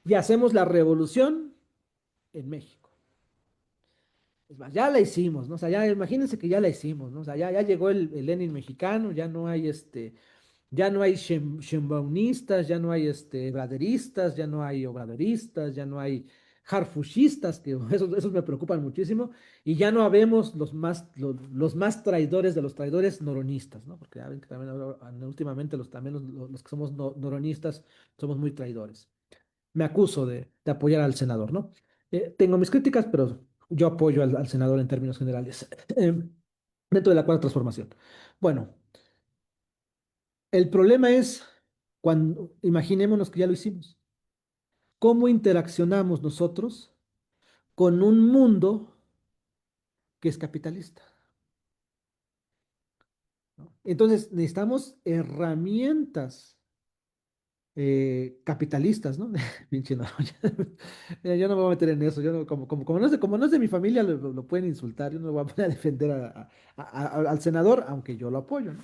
Y hacemos la revolución en México. Es más, ya la hicimos, ¿no? O sea, ya imagínense que ya la hicimos, ¿no? O sea, ya llegó el Lenin mexicano, ya no hay sheinbaumistas, ya no hay braderistas, ya no hay obradoristas, ya no hay harfushistas, que esos me preocupan muchísimo, y ya no habemos los más traidores de los traidores noronistas, ¿no? Porque ya ven que también últimamente también los que somos noronistas somos muy traidores. Me acuso de apoyar al senador, ¿no? Tengo mis críticas, pero yo apoyo al senador en términos generales, dentro de la cuarta transformación. Bueno, el problema es cuando, imaginémonos que ya lo hicimos, ¿cómo interaccionamos nosotros con un mundo que es capitalista? ¿No? Entonces, necesitamos herramientas capitalistas, ¿no? Pinche Noroña. Mira, yo no me voy a meter en eso, yo no, como no es de mi familia, lo pueden insultar, yo no voy a poner a defender al senador, aunque yo lo apoyo, ¿no?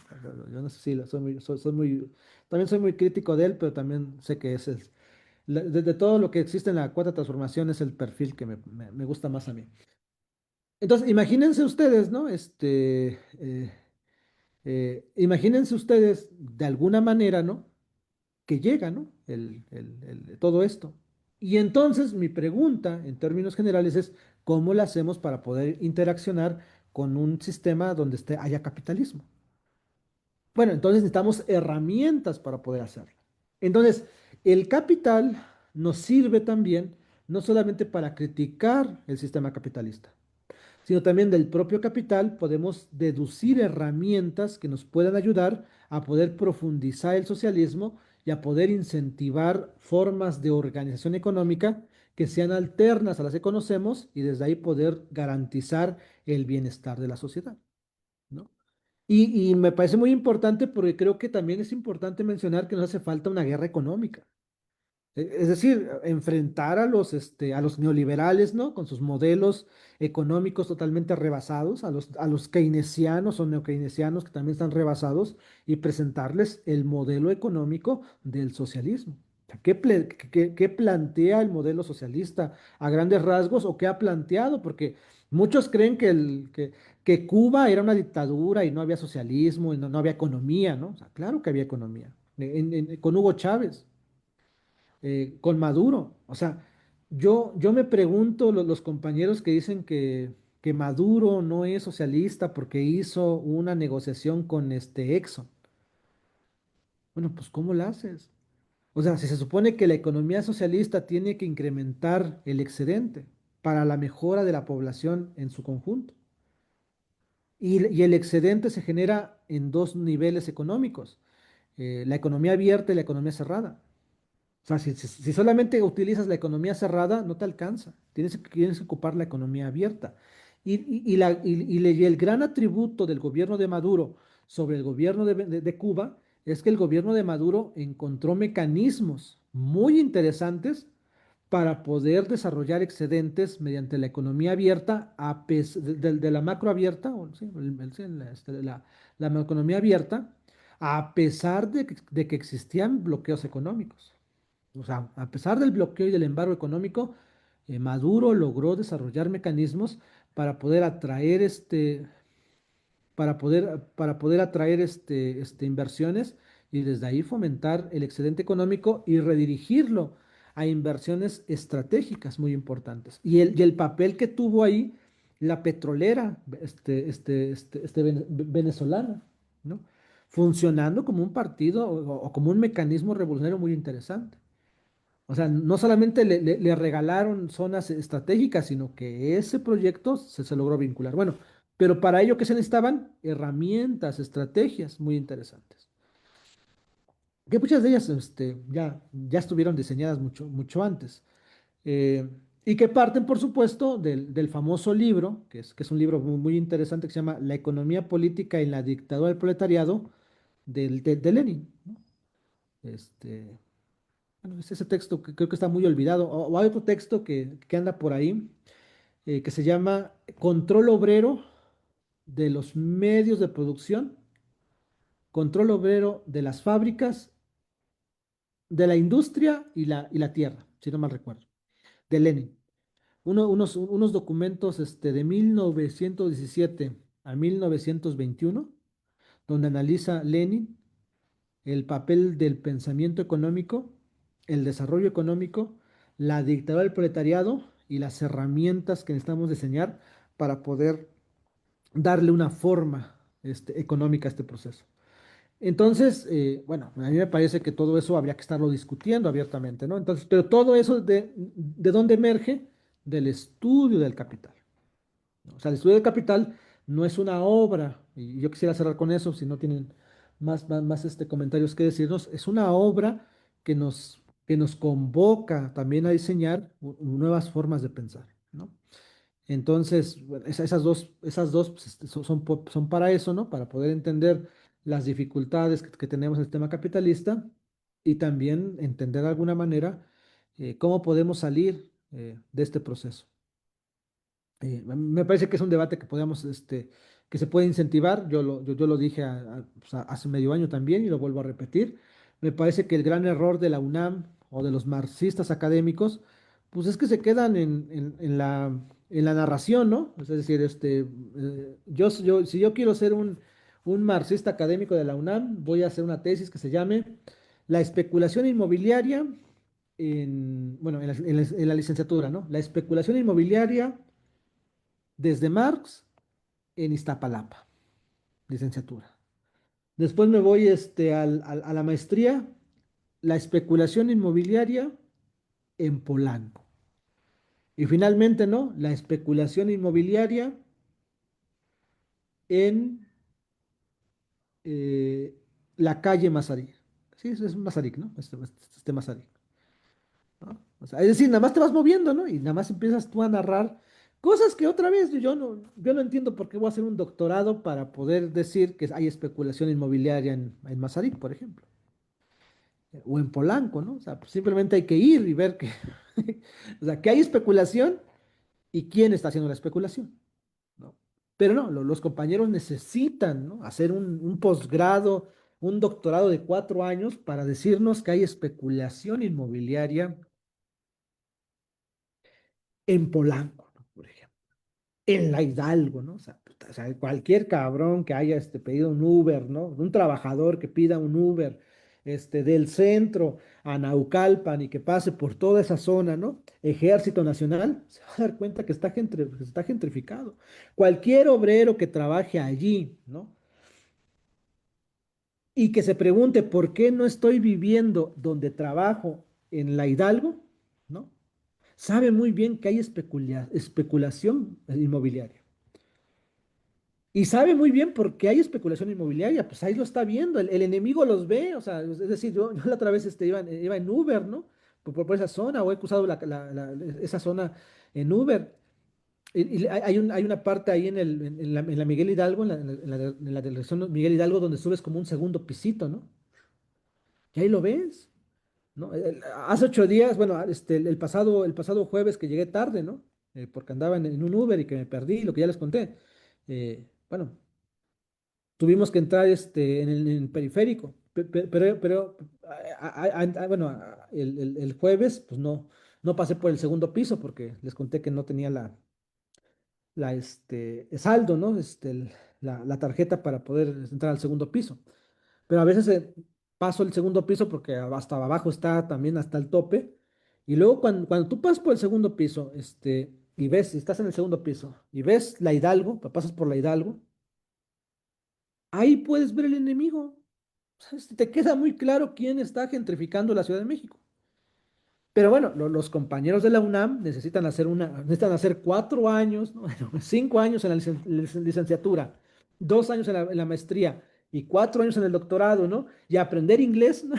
Yo no sé si soy muy, también soy muy crítico de él, pero también sé que de todo lo que existe en la cuarta transformación es el perfil que me gusta más a mí. Entonces, imagínense ustedes, ¿no? Imagínense ustedes de alguna manera, ¿no? Que llega, ¿no? Todo esto. Y entonces mi pregunta en términos generales es, ¿cómo lo hacemos para poder interaccionar con un sistema donde haya capitalismo? Bueno, entonces necesitamos herramientas para poder hacerlo. Entonces, el capital nos sirve también no solamente para criticar el sistema capitalista, sino también del propio capital podemos deducir herramientas que nos puedan ayudar a poder profundizar el socialismo y a poder incentivar formas de organización económica que sean alternas a las que conocemos y desde ahí poder garantizar el bienestar de la sociedad, ¿no? Y me parece muy importante porque creo que también es importante mencionar que nos hace falta una guerra económica. Es decir, enfrentar a los neoliberales, ¿no? Con sus modelos económicos totalmente rebasados, a los keynesianos o neokeynesianos que también están rebasados y presentarles el modelo económico del socialismo. O sea, ¿qué plantea el modelo socialista a grandes rasgos o qué ha planteado? Porque muchos creen que Cuba era una dictadura y no había socialismo y no había economía, ¿no? O sea, claro que había economía. Con Hugo Chávez, con Maduro. O sea, yo me pregunto, los compañeros que dicen que Maduro no es socialista porque hizo una negociación con este Exxon. Bueno, pues ¿cómo la haces? O sea, si se supone que la economía socialista tiene que incrementar el excedente para la mejora de la población en su conjunto. Y el excedente se genera en dos niveles económicos, la economía abierta y la economía cerrada. O sea, si solamente utilizas la economía cerrada, no te alcanza. Tienes que ocupar la economía abierta. Y el gran atributo del gobierno de Maduro sobre el gobierno de Cuba es que el gobierno de Maduro encontró mecanismos muy interesantes para poder desarrollar excedentes mediante la economía abierta, de la macro abierta, o, sí, sí, la economía abierta, a pesar de que existían bloqueos económicos. O sea, a pesar del bloqueo y del embargo económico, Maduro logró desarrollar mecanismos para poder atraer inversiones y desde ahí fomentar el excedente económico y redirigirlo a inversiones estratégicas muy importantes. Y el papel que tuvo ahí la petrolera venezolana, ¿no? Funcionando como un partido o como un mecanismo revolucionario muy interesante. O sea, no solamente le regalaron zonas estratégicas, sino que ese proyecto se logró vincular. Bueno, pero para ello, ¿qué se necesitaban? Herramientas, estrategias muy interesantes. Que muchas de ellas ya estuvieron diseñadas mucho, mucho antes. Eh, y que parten, por supuesto, del famoso libro, que es un libro muy, muy interesante que se llama La economía política en la dictadura del proletariado, de Lenin, ¿no? Este, Bueno, es ese texto que creo que está muy olvidado. O hay otro texto que anda por ahí, que se llama Control Obrero de los medios de producción, Control Obrero de las fábricas, de la industria y la tierra, si no mal recuerdo, de Lenin. Unos documentos de 1917 a 1921, donde analiza Lenin el papel del pensamiento económico, el desarrollo económico, la dictadura del proletariado y las herramientas que necesitamos diseñar para poder darle una forma económica a este proceso. Entonces, bueno, a mí me parece que todo eso habría que estarlo discutiendo abiertamente, ¿no? Entonces, pero todo eso ¿de dónde emerge? Del estudio del capital, ¿no? O sea, el estudio del capital no es una obra, y yo quisiera cerrar con eso, si no tienen más comentarios que decirnos, es una obra que nos convoca también a diseñar nuevas formas de pensar, ¿no? Entonces, bueno, esas dos pues, son para eso, ¿no? Para poder entender las dificultades que tenemos en el sistema capitalista y también entender de alguna manera cómo podemos salir de este proceso. Me parece que es un debate que podemos, que se puede incentivar. Yo lo dije pues, hace medio año también y lo vuelvo a repetir. Me parece que el gran error de la UNAM o de los marxistas académicos, pues es que se quedan en la narración, ¿no? Es decir, si yo quiero ser un marxista académico de la UNAM, voy a hacer una tesis que se llame La especulación inmobiliaria bueno, en la licenciatura, ¿no? La especulación inmobiliaria desde Marx en Iztapalapa, licenciatura. Después me voy a la maestría, la especulación inmobiliaria en Polanco. Y finalmente, ¿no? La especulación inmobiliaria en eh, la calle Mazarik. Sí, es Mazarik, ¿no? Este Mazarik, ¿no? O sea, es decir, nada más te vas moviendo, ¿no? Y nada más empiezas tú a narrar cosas que otra vez yo no entiendo por qué voy a hacer un doctorado para poder decir que hay especulación inmobiliaria en Mazarik, por ejemplo, o en Polanco, ¿no? O sea, pues simplemente hay que ir y ver que, o sea, que hay especulación y quién está haciendo la especulación, ¿no? Pero no, los compañeros necesitan, ¿no? Hacer un posgrado, un doctorado de 4 años para decirnos que hay especulación inmobiliaria en Polanco, ¿no? Por ejemplo, en la Hidalgo, ¿no? O sea, cualquier cabrón que haya pedido un Uber, ¿no? Un trabajador que pida un Uber, del centro a Naucalpan y que pase por toda esa zona, ¿no? Ejército Nacional, se va a dar cuenta que que está gentrificado. Cualquier obrero que trabaje allí, ¿no? Y que se pregunte por qué no estoy viviendo donde trabajo en la Hidalgo, ¿no? Sabe muy bien que hay especulación inmobiliaria. Y sabe muy bien por qué hay especulación inmobiliaria, pues ahí lo está viendo, el enemigo los ve, o sea, es decir, yo la otra vez iba en Uber, ¿no? Por esa zona, o he cruzado esa zona en Uber. Y hay una parte ahí en la Miguel Hidalgo, en la dirección Miguel Hidalgo, donde subes como un segundo pisito, ¿no? Y ahí lo ves, ¿no? Hace 8 días, bueno, el pasado jueves que llegué tarde, ¿no? Porque andaba en un Uber y que me perdí, lo que ya les conté. Bueno, tuvimos que entrar en el periférico, pero bueno, el jueves, pues no pasé por el segundo piso porque les conté que no tenía el saldo, ¿no? La tarjeta para poder entrar al segundo piso. Pero a veces paso el segundo piso porque hasta abajo está también hasta el tope. Y luego cuando tú pasas por el segundo piso, y ves, estás en el segundo piso, y ves la Hidalgo, pasas por la Hidalgo, ahí puedes ver el enemigo. O sea, te queda muy claro quién está gentrificando la Ciudad de México. Pero bueno, los compañeros de la UNAM necesitan hacer 4 años, ¿no? Bueno, 5 años en la licenciatura, 2 años en la maestría y 4 años en el doctorado, ¿no? Y aprender inglés, ¿no?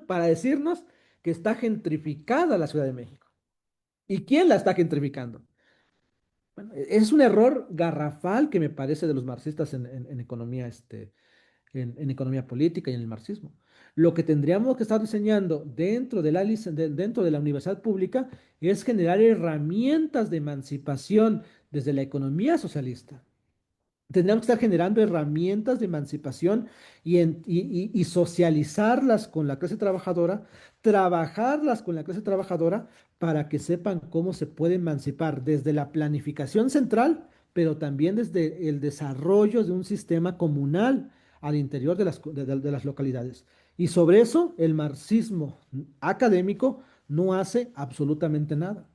Para decirnos que está gentrificada la Ciudad de México. ¿Y quién la está gentrificando? Bueno, es un error garrafal que me parece de los marxistas en economía, en economía política y en el marxismo. Lo que tendríamos que estar diseñando dentro de la universidad pública es generar herramientas de emancipación desde la economía socialista. Tendríamos que estar generando herramientas de emancipación y socializarlas con la clase trabajadora, trabajarlas con la clase trabajadora para que sepan cómo se puede emancipar desde la planificación central, pero también desde el desarrollo de un sistema comunal al interior de las localidades. Y sobre eso, el marxismo académico no hace absolutamente nada.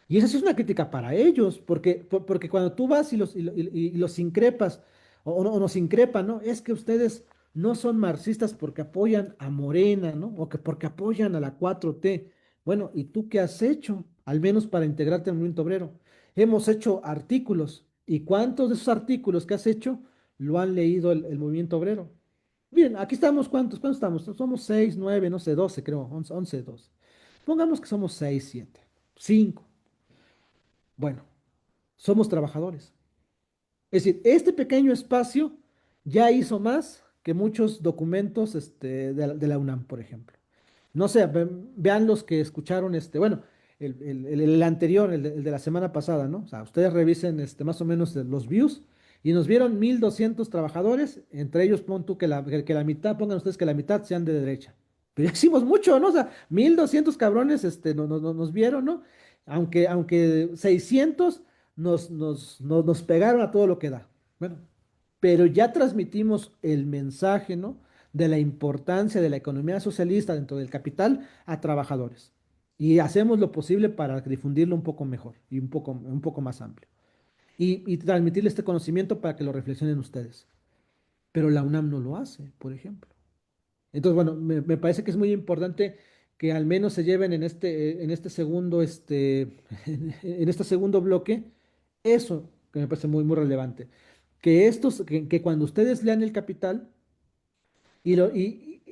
Y esa sí es una crítica para ellos, porque cuando tú vas y los increpas, o nos increpan, ¿no? Es que ustedes no son marxistas porque apoyan a Morena, ¿no? O que porque apoyan a la 4T. Bueno, ¿y tú qué has hecho? Al menos para integrarte al movimiento obrero. Hemos hecho artículos. ¿Y cuántos de esos artículos que has hecho lo han leído el movimiento obrero? Bien, aquí estamos, ¿cuántos estamos? Somos 6, 9, no sé, 12, creo, 11, 11, 12. Pongamos que somos 6, 7, 5. Bueno, somos trabajadores. Es decir, este pequeño espacio ya hizo más que muchos documentos de la UNAM, por ejemplo. No sé, vean los que escucharon bueno, el anterior, el de la semana pasada, ¿no? O sea, ustedes revisen más o menos los views y nos vieron 1,200 trabajadores, entre ellos pon tú que la mitad, pongan ustedes que la mitad sean de derecha. Pero ya hicimos mucho, ¿no? O sea, 1,200 cabrones nos vieron, ¿no? Aunque 600 nos pegaron a todo lo que da. Bueno, pero ya transmitimos el mensaje, ¿no? De la importancia de la economía socialista dentro del capital a trabajadores. Y hacemos lo posible para difundirlo un poco mejor y un poco más amplio. Y transmitirle este conocimiento para que lo reflexionen ustedes. Pero la UNAM no lo hace, por ejemplo. Entonces, bueno, me parece que es muy importante que al menos se lleven en este segundo, en este segundo bloque, eso que me parece muy, muy relevante. Que cuando ustedes lean el Capital,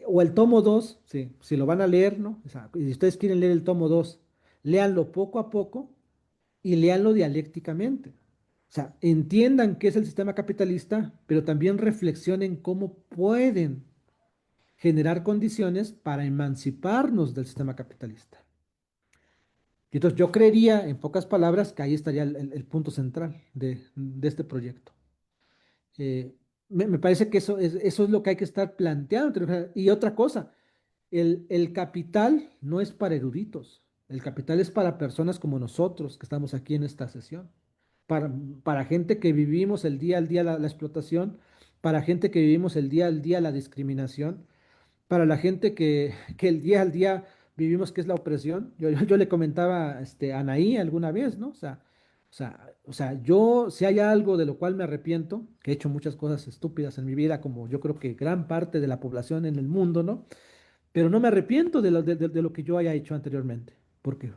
o el tomo 2 sí, si lo van a leer, ¿no? O sea, si ustedes quieren leer el tomo 2 léanlo poco a poco y léanlo dialécticamente. O sea, entiendan qué es el sistema capitalista, pero también reflexionen cómo pueden generar condiciones para emanciparnos del sistema capitalista. Y entonces yo creería, en pocas palabras, que ahí estaría el punto central de este proyecto. Eh, me parece que eso es lo que hay que estar planteando. Y otra cosa, el capital no es para eruditos, el capital es para personas como nosotros que estamos aquí en esta sesión, para, para gente que vivimos el día al día la explotación, para gente que vivimos el día al día la discriminación, para la gente que el día al día vivimos que es la opresión. Yo le comentaba a Anaí alguna vez, ¿no? Yo, si hay algo de lo cual me arrepiento, que he hecho muchas cosas estúpidas en mi vida, como yo creo que gran parte de la población en el mundo, ¿no? Pero no me arrepiento de lo que yo haya hecho anteriormente, porque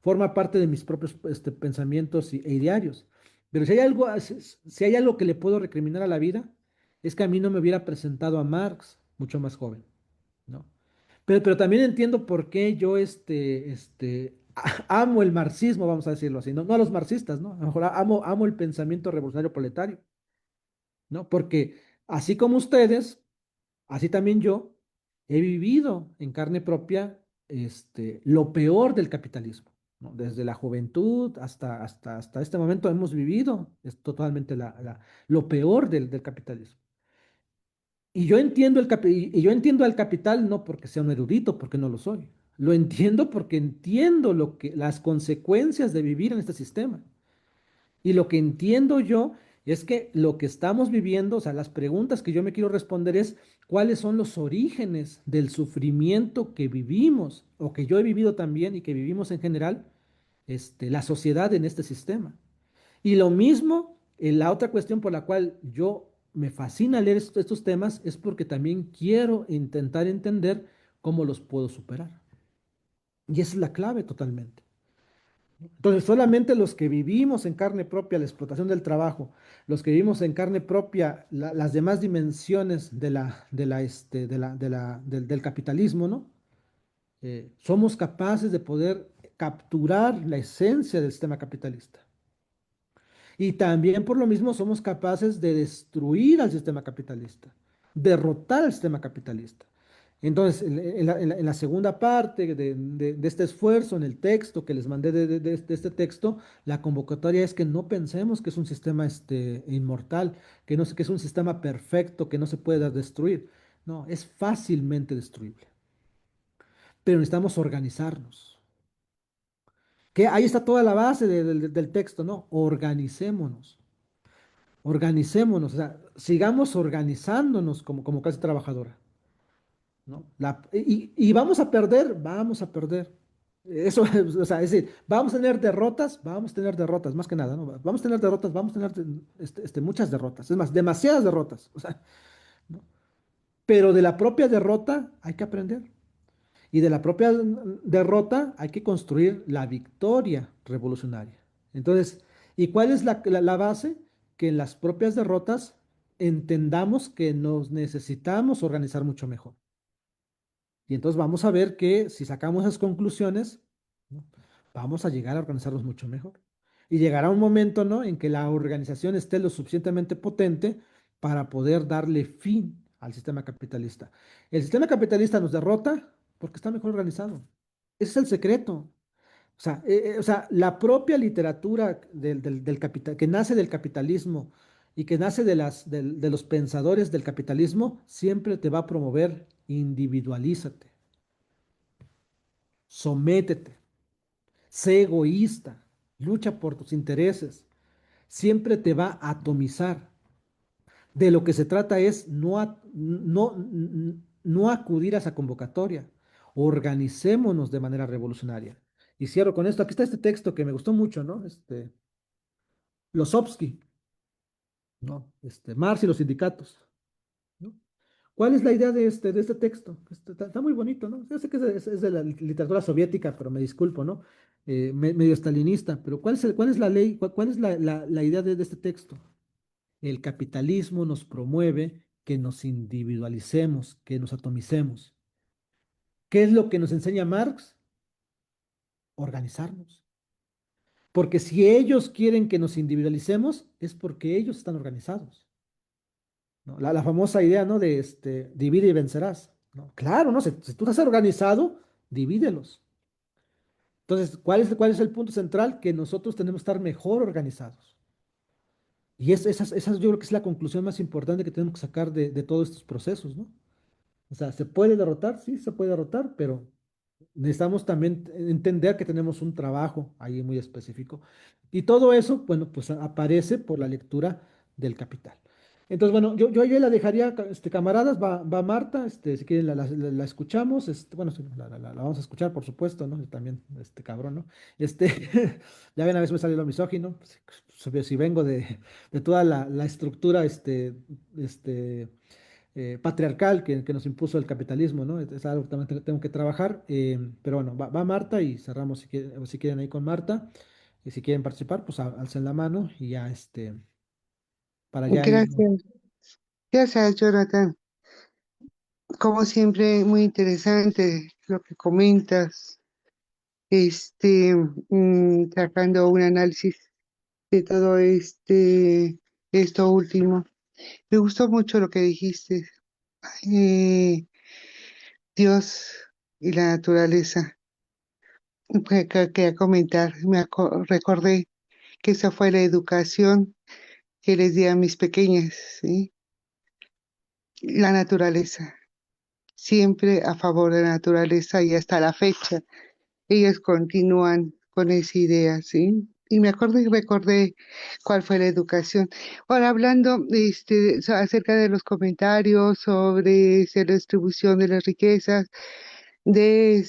forma parte de mis propios pensamientos e idearios. Pero si hay algo que le puedo recriminar a la vida, es que a mí no me hubiera presentado a Marx mucho más joven, ¿no? Pero también entiendo por qué yo amo el marxismo, vamos a decirlo así, no a los marxistas, ¿no? A lo mejor amo el pensamiento revolucionario proletario, ¿no? Porque así como ustedes, así también yo he vivido en carne propia lo peor del capitalismo, ¿no? Desde la juventud hasta este momento hemos vivido totalmente lo peor del capitalismo. Y yo entiendo al capital no porque sea un erudito, porque no lo soy. Lo entiendo porque entiendo las consecuencias de vivir en este sistema. Y lo que entiendo yo es que lo que estamos viviendo, o sea, las preguntas que yo me quiero responder es cuáles son los orígenes del sufrimiento que vivimos o que yo he vivido también y que vivimos en general, la sociedad en este sistema. Y lo mismo, la otra cuestión por la cual yo me fascina leer estos temas es porque también quiero intentar entender cómo los puedo superar. Y esa es la clave totalmente. Entonces, solamente los que vivimos en carne propia la explotación del trabajo, los que vivimos en carne propia las demás dimensiones del capitalismo, ¿no? Somos capaces de poder capturar la esencia del sistema capitalista. Y también por lo mismo somos capaces de destruir al sistema capitalista, derrotar al sistema capitalista. Entonces, en la segunda parte de este esfuerzo, en el texto que les mandé de este texto, la convocatoria es que no pensemos que es un sistema inmortal, que, no, que es un sistema perfecto, que no se puede destruir. No, es fácilmente destruible. Pero necesitamos organizarnos. Que ahí está toda la base del texto, ¿no? Organicémonos. Organicémonos, o sea, sigamos organizándonos como clase trabajadora, ¿no? Y vamos a perder. Eso, o sea, es decir, vamos a tener derrotas, más que nada, ¿no? Vamos a tener derrotas, vamos a tener muchas derrotas, es más, demasiadas derrotas, o sea, ¿no? Pero de la propia derrota hay que aprender. Y de la propia derrota hay que construir la victoria revolucionaria. Entonces, ¿y cuál es la base? Que en las propias derrotas entendamos que nos necesitamos organizar mucho mejor. Y entonces vamos a ver que si sacamos esas conclusiones, ¿no? Vamos a llegar a organizarnos mucho mejor. Y llegará un momento, ¿no? En que la organización esté lo suficientemente potente para poder darle fin al sistema capitalista. El sistema capitalista nos derrota porque está mejor organizado. Ese es el secreto. O sea, la propia literatura del capital, que nace del capitalismo y que nace de los pensadores del capitalismo, siempre te va a promover individualízate, sométete, sé egoísta, lucha por tus intereses, siempre te va a atomizar. De lo que se trata es no acudir a esa convocatoria. Organicémonos de manera revolucionaria. Y cierro con esto. Aquí está este texto que me gustó mucho, ¿no? Losovsky, ¿no? Marx y los sindicatos, ¿no? ¿Cuál es la idea de este texto? Está muy bonito, ¿no? Yo sé que es de la literatura soviética, pero me disculpo, ¿no? Medio stalinista, pero ¿cuál es la ley? ¿Cuál es la idea de este texto? El capitalismo nos promueve que nos individualicemos, que nos atomicemos. ¿Qué es lo que nos enseña Marx? Organizarnos. Porque si ellos quieren que nos individualicemos, es porque ellos están organizados, ¿no? La famosa idea, ¿no? De divide y vencerás, ¿no? Claro, ¿no? Si tú estás organizado, divídelos. Entonces, cuál es el punto central? Que nosotros tenemos que estar mejor organizados. Y esa yo creo que es la conclusión más importante que tenemos que sacar de todos estos procesos, ¿no? O sea, ¿se puede derrotar? Sí, se puede derrotar, pero necesitamos también entender que tenemos un trabajo ahí muy específico. Y todo eso, bueno, pues aparece por la lectura del Capital. Entonces, bueno, yo ahí la dejaría, camaradas, va Marta, si quieren la escuchamos, bueno, sí, la vamos a escuchar, por supuesto, ¿no? Yo también, cabrón, ¿no? Este, ya ven, a veces me salió lo misógino, si vengo de toda la estructura, patriarcal que nos impuso el capitalismo, ¿no? Es algo que también tengo que trabajar, pero bueno, va Marta y cerramos si quieren ahí con Marta, y si quieren participar, pues alcen la mano y ya, para ya ir.
Gracias, gracias, Jonathan. Como siempre, muy interesante lo que comentas, sacando un análisis de todo esto último. Me gustó mucho lo que dijiste, eh, Dios y la naturaleza. Quería comentar, recordé que esa fue la educación que les di a mis pequeñas, ¿sí? La naturaleza, siempre a favor de la naturaleza y hasta la fecha. Ellos continúan con esa idea, ¿sí? Y recordé cuál fue la educación. Ahora, hablando acerca de los comentarios sobre la distribución de las riquezas, de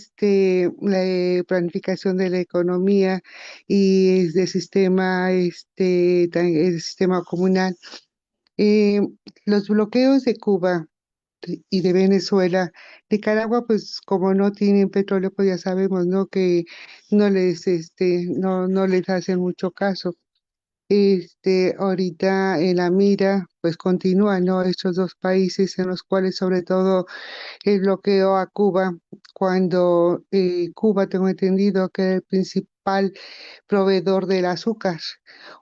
la planificación de la economía y del sistema, el sistema comunal. Eh, los bloqueos de Cuba y de Venezuela, Nicaragua, pues como no tienen petróleo, pues ya sabemos, ¿no? Que no les hacen mucho caso. Ahorita en la mira, pues continúan, ¿no? Estos dos países en los cuales sobre todo el bloqueo a Cuba, cuando Cuba, tengo entendido que era el principal proveedor del azúcar.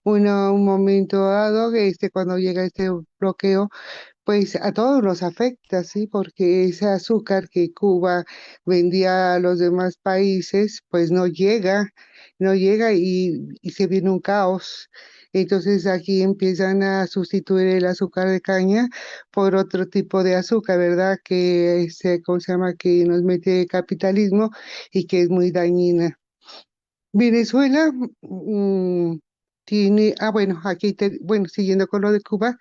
Un momento dado, cuando llega este bloqueo, pues a todos nos afecta, ¿sí? Porque ese azúcar que Cuba vendía a los demás países, pues no llega y se viene un caos. Entonces aquí empiezan a sustituir el azúcar de caña por otro tipo de azúcar, ¿verdad? Que ¿cómo se llama? Que nos mete capitalismo y que es muy dañina. Venezuela tiene, bueno, bueno, siguiendo con lo de Cuba,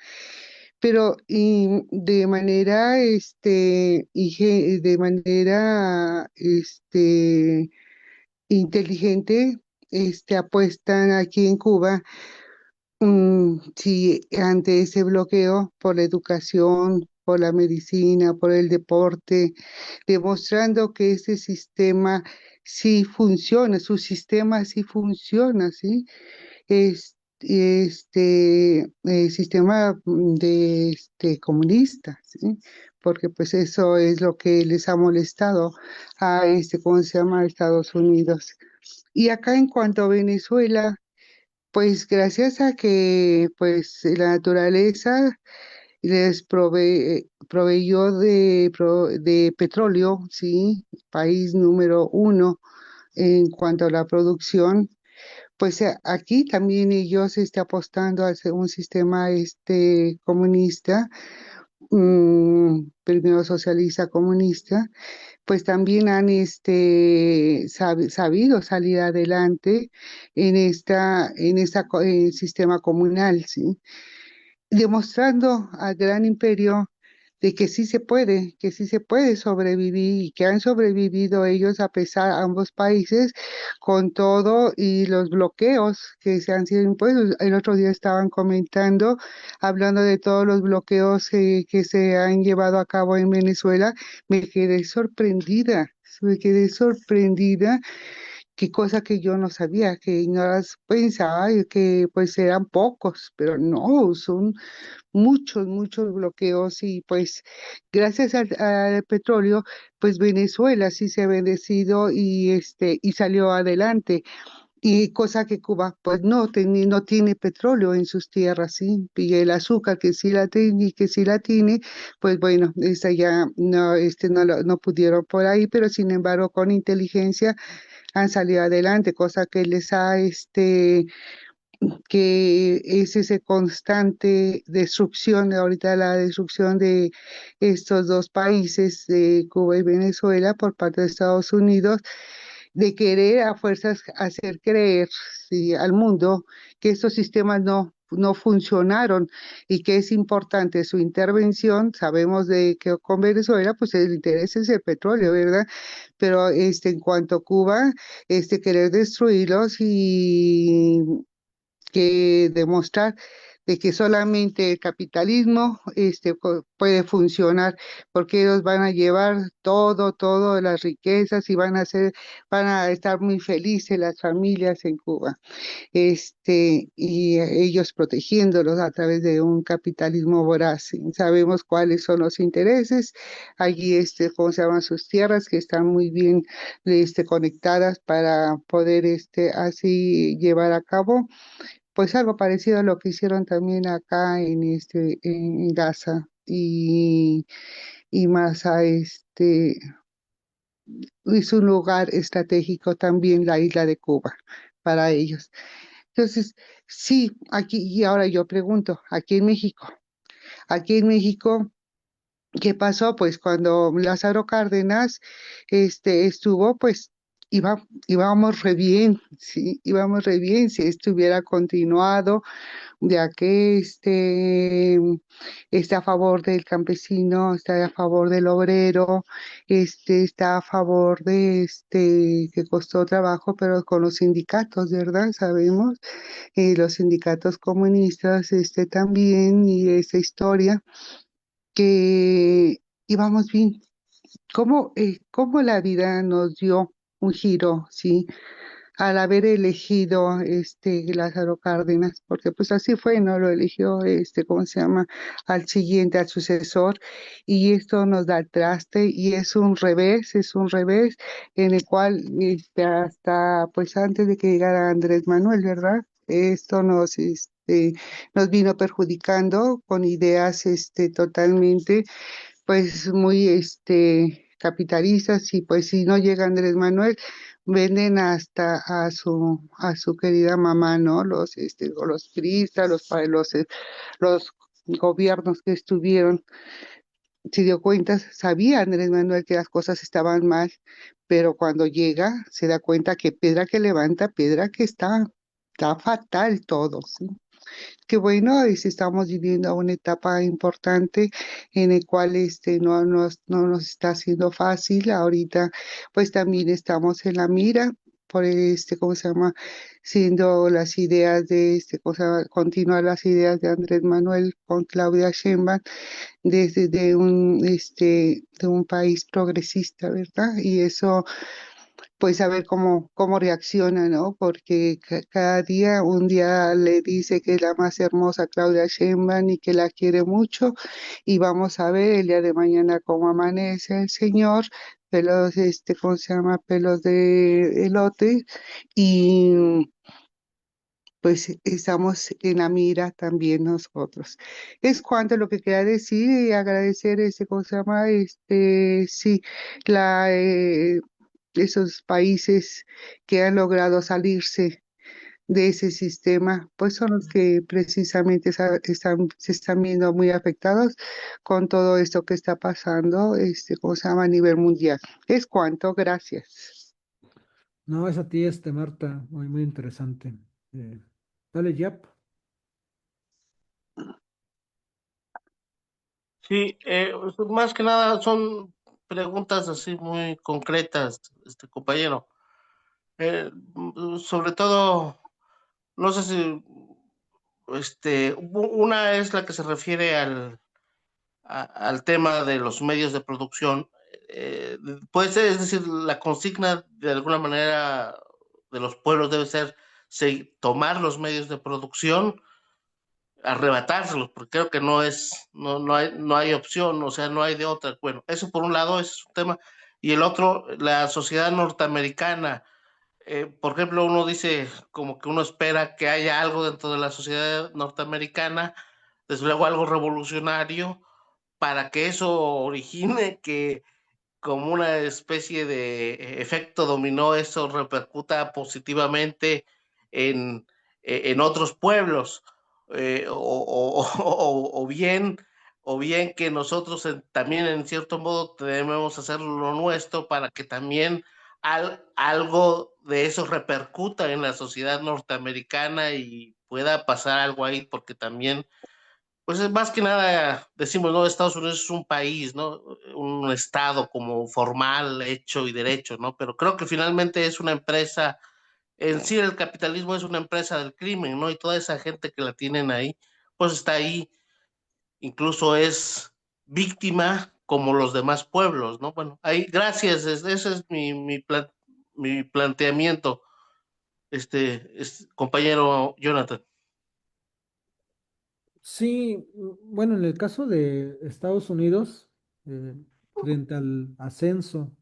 pero de manera, inteligente, apuestan aquí en Cuba, sí, ante ese bloqueo por la educación, por la medicina, por el deporte, demostrando que ese sistema sí funciona, su sistema sí funciona, ¿sí? Sistema comunista, ¿sí? Porque pues eso es lo que les ha molestado a ¿cómo se llama? Estados Unidos. Y acá en cuanto a Venezuela, pues gracias a que pues la naturaleza les proveyó de petróleo, ¿sí? País número uno en cuanto a la producción. Pues aquí también ellos apostando hacia un sistema comunista, primero socialista comunista, pues también han sabido salir adelante en sistema comunal, ¿sí? Demostrando al gran imperio de que sí se puede sobrevivir y que han sobrevivido ellos a pesar, ambos países, con todo y los bloqueos que se han sido impuestos. El otro día estaban comentando, hablando de todos los bloqueos que se han llevado a cabo en Venezuela, me quedé sorprendida, qué cosa que yo no sabía, que no las pensaba y que pues eran pocos, pero no, son muchos, muchos bloqueos y pues gracias al petróleo, pues Venezuela sí se ha bendecido y salió adelante. Y cosa que Cuba pues no tiene petróleo en sus tierras, ¿sí? Y el azúcar que sí la tiene y que sí la tiene, pues bueno, esa ya no, no pudieron por ahí, pero sin embargo con inteligencia han salido adelante, cosa que les ha que es ese constante destrucción, ahorita la destrucción de estos dos países, de Cuba y Venezuela, por parte de Estados Unidos, de querer a fuerzas hacer creer, sí, al mundo que estos sistemas no funcionaron y que es importante su intervención. Sabemos de que con Venezuela, pues el interés es el petróleo, ¿verdad? Pero en cuanto a Cuba, querer destruirlos y que demostrar de que solamente el capitalismo puede funcionar, porque ellos van a llevar todo las riquezas y van a estar muy felices las familias en Cuba, y ellos protegiéndolos a través de un capitalismo voraz. Y sabemos cuáles son los intereses, allí cómo se llaman sus tierras, que están muy bien conectadas para poder así llevar a cabo pues algo parecido a lo que hicieron también acá en Gaza y más es un lugar estratégico también la isla de Cuba para ellos. Entonces, sí, aquí, y ahora yo pregunto, aquí en México, ¿qué pasó? Pues cuando Lázaro Cárdenas estuvo, pues íbamos re bien, sí, íbamos re bien si estuviera continuado ya que está a favor del campesino, está a favor del obrero, está a favor de que costó trabajo, pero con los sindicatos, ¿verdad? Sabemos, los sindicatos comunistas, también, y esa historia que íbamos bien. ¿Cómo la vida nos dio un giro, sí? Al haber elegido Lázaro Cárdenas, porque pues así fue, ¿no? Lo eligió ¿cómo se llama? Al siguiente, al sucesor, y esto nos da el traste, y es un revés en el cual hasta pues antes de que llegara Andrés Manuel, ¿verdad? Esto nos vino perjudicando con ideas totalmente pues muy capitalistas, y pues si no llega Andrés Manuel, venden hasta a su querida mamá, ¿no? O los priistas, los gobiernos que estuvieron, se dio cuenta, sabía Andrés Manuel que las cosas estaban mal, pero cuando llega se da cuenta que piedra que levanta, piedra que está fatal todo, ¿sí? Qué bueno, estamos viviendo una etapa importante en el cual no nos está haciendo fácil. Ahorita, pues también estamos en la mira por ¿cómo se llama? Siendo las ideas de continuar las ideas de Andrés Manuel con Claudia Sheinbaum desde de un país progresista, ¿verdad? Y eso pues a ver cómo reacciona, ¿no? Porque cada día, un día le dice que es la más hermosa Claudia Sheinbaum y que la quiere mucho, y vamos a ver el día de mañana cómo amanece el señor, pelos, ¿cómo se llama? Pelos de elote, y pues estamos en la mira también nosotros. Es cuanto lo que quería decir y agradecer ¿cómo se llama? Sí, la, esos países que han logrado salirse de ese sistema, pues son los que precisamente se están viendo muy afectados con todo esto que está pasando, ¿cómo se llama? A nivel mundial. Es cuanto, gracias.
No, es a ti, Marta, muy, muy interesante. Eh, dale, Yap.
Sí, más que nada son preguntas así muy concretas, compañero. Sobre todo, no sé si, una es la que se refiere al tema de los medios de producción. Puede ser, es decir, la consigna de alguna manera de los pueblos debe ser tomar los medios de producción, arrebatárselos, porque creo que no hay opción, o sea, no hay de otra. Bueno, eso por un lado es un tema. Y el otro, la sociedad norteamericana. Por ejemplo, uno dice como que uno espera que haya algo dentro de la sociedad norteamericana, desde luego algo revolucionario, para que eso origine que como una especie de efecto dominó, eso repercuta positivamente en, en otros pueblos, o bien, o bien que nosotros también en cierto modo debemos hacer lo nuestro para que también algo de eso repercuta en la sociedad norteamericana y pueda pasar algo ahí, porque también pues es más que nada, decimos, ¿no? Estados Unidos es un país, ¿no? Un estado como formal, hecho y derecho, ¿no? Pero creo que finalmente es una empresa, en sí el capitalismo es una empresa del crimen, ¿no? Y toda esa gente que la tienen ahí, pues está ahí, incluso es víctima como los demás pueblos, ¿no? Bueno, ahí, gracias, ese es mi planteamiento, compañero Jonathan.
Sí, bueno, en el caso de Estados Unidos, frente al ascenso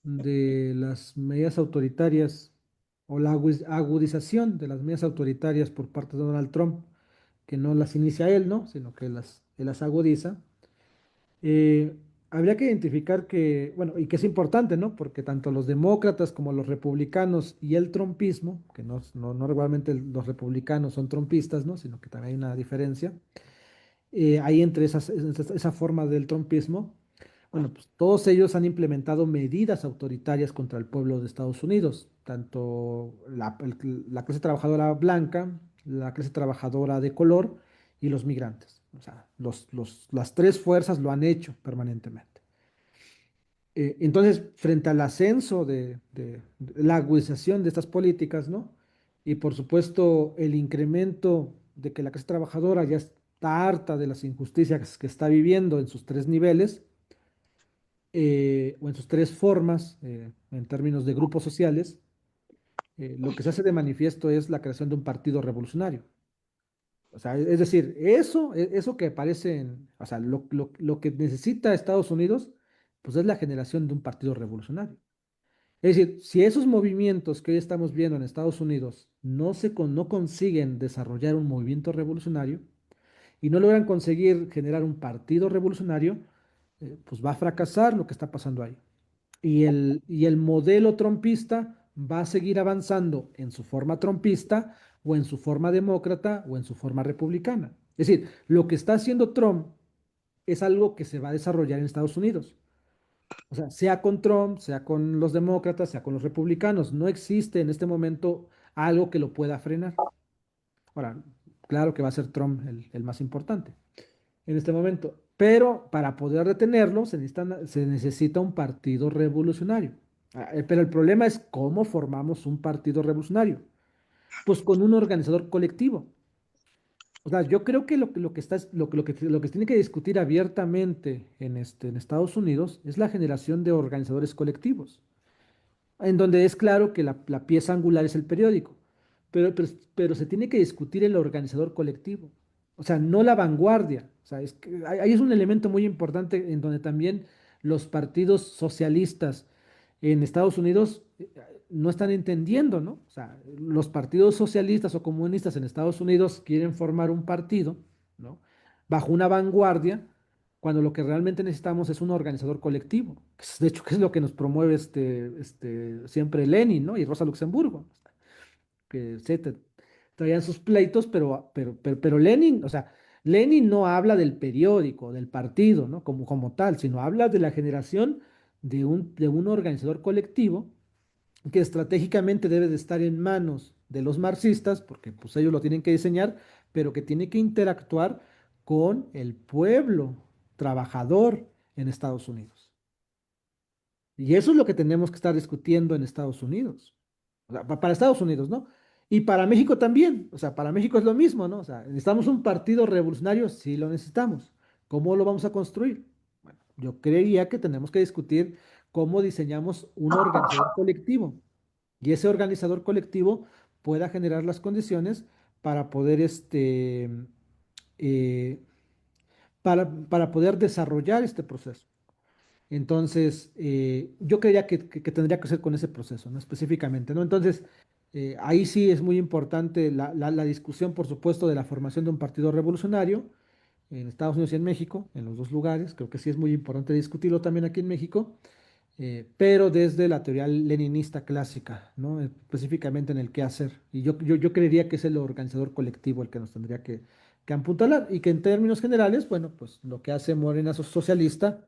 de las medidas autoritarias o la agudización de las medidas autoritarias por parte de Donald Trump, que no las inicia él, ¿no? Sino que él las agudiza. eh, Habría que identificar que, bueno, y que es importante, ¿no? Porque tanto los demócratas como los republicanos y el trumpismo, que no regularmente los republicanos son trumpistas, ¿no? Sino que también hay una diferencia, hay entre esa forma del trumpismo. Bueno, pues todos ellos han implementado medidas autoritarias contra el pueblo de Estados Unidos, tanto la clase trabajadora blanca, la clase trabajadora de color y los migrantes. O sea, las tres fuerzas lo han hecho permanentemente. Entonces, frente al ascenso de la agudización de estas políticas, ¿no? Y por supuesto, el incremento de que la clase trabajadora ya está harta de las injusticias que está viviendo en sus tres niveles, o en sus tres formas, en términos de grupos sociales, lo que se hace de manifiesto es la creación de un partido revolucionario. O sea, es decir, eso que aparece o sea, lo que necesita Estados Unidos, pues es la generación de un partido revolucionario. Es decir, si esos movimientos que hoy estamos viendo en Estados Unidos no consiguen desarrollar un movimiento revolucionario y no logran conseguir generar un partido revolucionario, pues va a fracasar lo que está pasando ahí. Y el modelo trompista va a seguir avanzando en su forma trompista o en su forma demócrata o en su forma republicana. Es decir, lo que está haciendo Trump es algo que se va a desarrollar en Estados Unidos. O sea con Trump, sea con los demócratas, sea con los republicanos. No existe en este momento algo que lo pueda frenar. Ahora, claro que va a ser Trump el más importante en este momento. Pero para poder detenerlo se necesita un partido revolucionario. Pero el problema es cómo formamos un partido revolucionario. Pues con un organizador colectivo. O sea, yo creo que lo que está, lo que se tiene que discutir abiertamente en Estados Unidos es la generación de organizadores colectivos, en donde es claro que la pieza angular es el periódico, pero se tiene que discutir el organizador colectivo, o sea, no la vanguardia. O sea, ahí es un elemento muy importante en donde también los partidos socialistas en Estados Unidos no están entendiendo, ¿no? O sea, los partidos socialistas o comunistas en Estados Unidos quieren formar un partido, ¿no? Bajo una vanguardia, cuando lo que realmente necesitamos es un organizador colectivo, de hecho, que es lo que nos promueve siempre Lenin, ¿no? Y Rosa Luxemburgo, que traían sus pleitos, pero Lenin, o sea, Lenin no habla del periódico, del partido, ¿no? Como tal, sino habla de la generación de un organizador colectivo que estratégicamente debe de estar en manos de los marxistas, porque pues ellos lo tienen que diseñar, pero que tiene que interactuar con el pueblo trabajador en Estados Unidos. Y eso es lo que tenemos que estar discutiendo en Estados Unidos. O sea, para Estados Unidos, ¿no? Y para México también. O sea, para México es lo mismo, ¿no? O sea, necesitamos un partido revolucionario, sí lo necesitamos. ¿Cómo lo vamos a construir? Bueno, yo creería que tenemos que discutir cómo diseñamos un organizador colectivo y ese organizador colectivo pueda generar las condiciones para poder eh, para poder desarrollar este proceso. Entonces, yo creía que tendría que ser con ese proceso, ¿no? Específicamente, ¿no? Entonces, ahí sí es muy importante la discusión, por supuesto, de la formación de un partido revolucionario en Estados Unidos y en México, en los dos lugares. Creo que sí es muy importante discutirlo también aquí en México, pero desde la teoría leninista clásica, ¿no? Específicamente en el qué hacer. Y yo creería que es el organizador colectivo el que nos tendría que apuntalar y que en términos generales, bueno, pues lo que hace Morena Socialista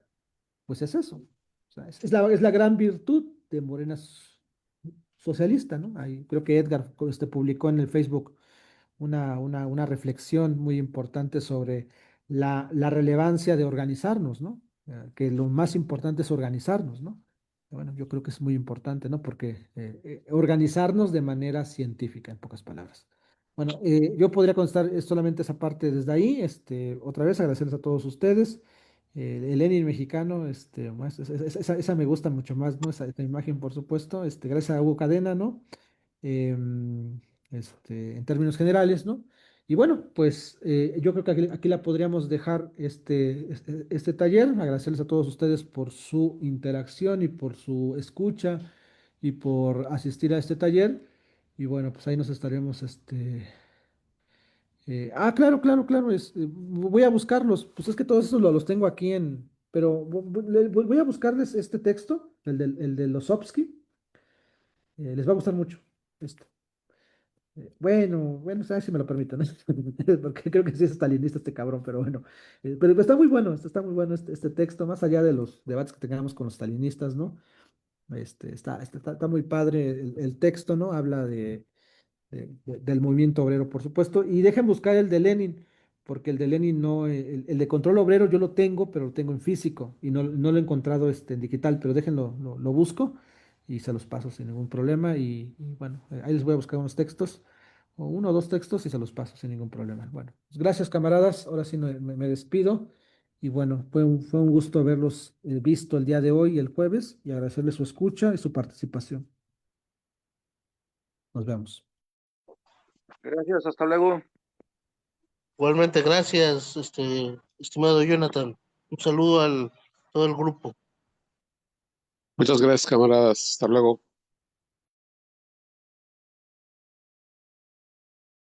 pues es eso. O sea, es la gran virtud de Morena Socialista, ¿no? Ahí creo que Edgar publicó en el Facebook una reflexión muy importante sobre la relevancia de organizarnos, ¿no? Que lo más importante es organizarnos, ¿no? Bueno, yo creo que es muy importante, ¿no? Porque organizarnos de manera científica, en pocas palabras. Bueno, yo podría contestar solamente esa parte desde ahí. Otra vez agradecerles a todos ustedes. El Lenin mexicano, esa me gusta mucho más, ¿no? Esa imagen, por supuesto. Gracias a Hugo Cadena, ¿no? em, en términos generales, ¿no? Y bueno, pues yo creo que aquí la podríamos dejar este taller. Agradecerles a todos ustedes por su interacción y por su escucha y por asistir a este taller. Y bueno, pues ahí nos estaremos, claro, claro, claro, voy a buscarlos. Pues es que todos esos los tengo aquí pero voy a buscarles este texto, el de Losovsky. Les va a gustar mucho. Este. Bueno, a ver si me lo permiten, ¿no? Porque creo que sí es stalinista este cabrón, pero bueno. Pero está muy bueno, está muy bueno este texto, más allá de los debates que tengamos con los stalinistas, ¿no? Está muy padre el texto, ¿no? Habla del movimiento obrero, por supuesto. Y dejen buscar el de Lenin, porque el de Lenin no, el de control obrero yo lo tengo, pero lo tengo en físico y no lo he encontrado en digital, pero déjenlo, lo busco y se los paso sin ningún problema. Y bueno, ahí les voy a buscar unos textos, o uno o dos textos y se los paso sin ningún problema. Bueno, pues gracias, camaradas. Ahora sí me despido. Y bueno, fue un gusto haberlos visto el día de hoy, el jueves, y agradecerles su escucha y su participación. Nos vemos.
Gracias, hasta luego.
Igualmente, gracias, estimado Jonathan. Un saludo al todo el grupo.
Muchas gracias, camaradas. Hasta luego.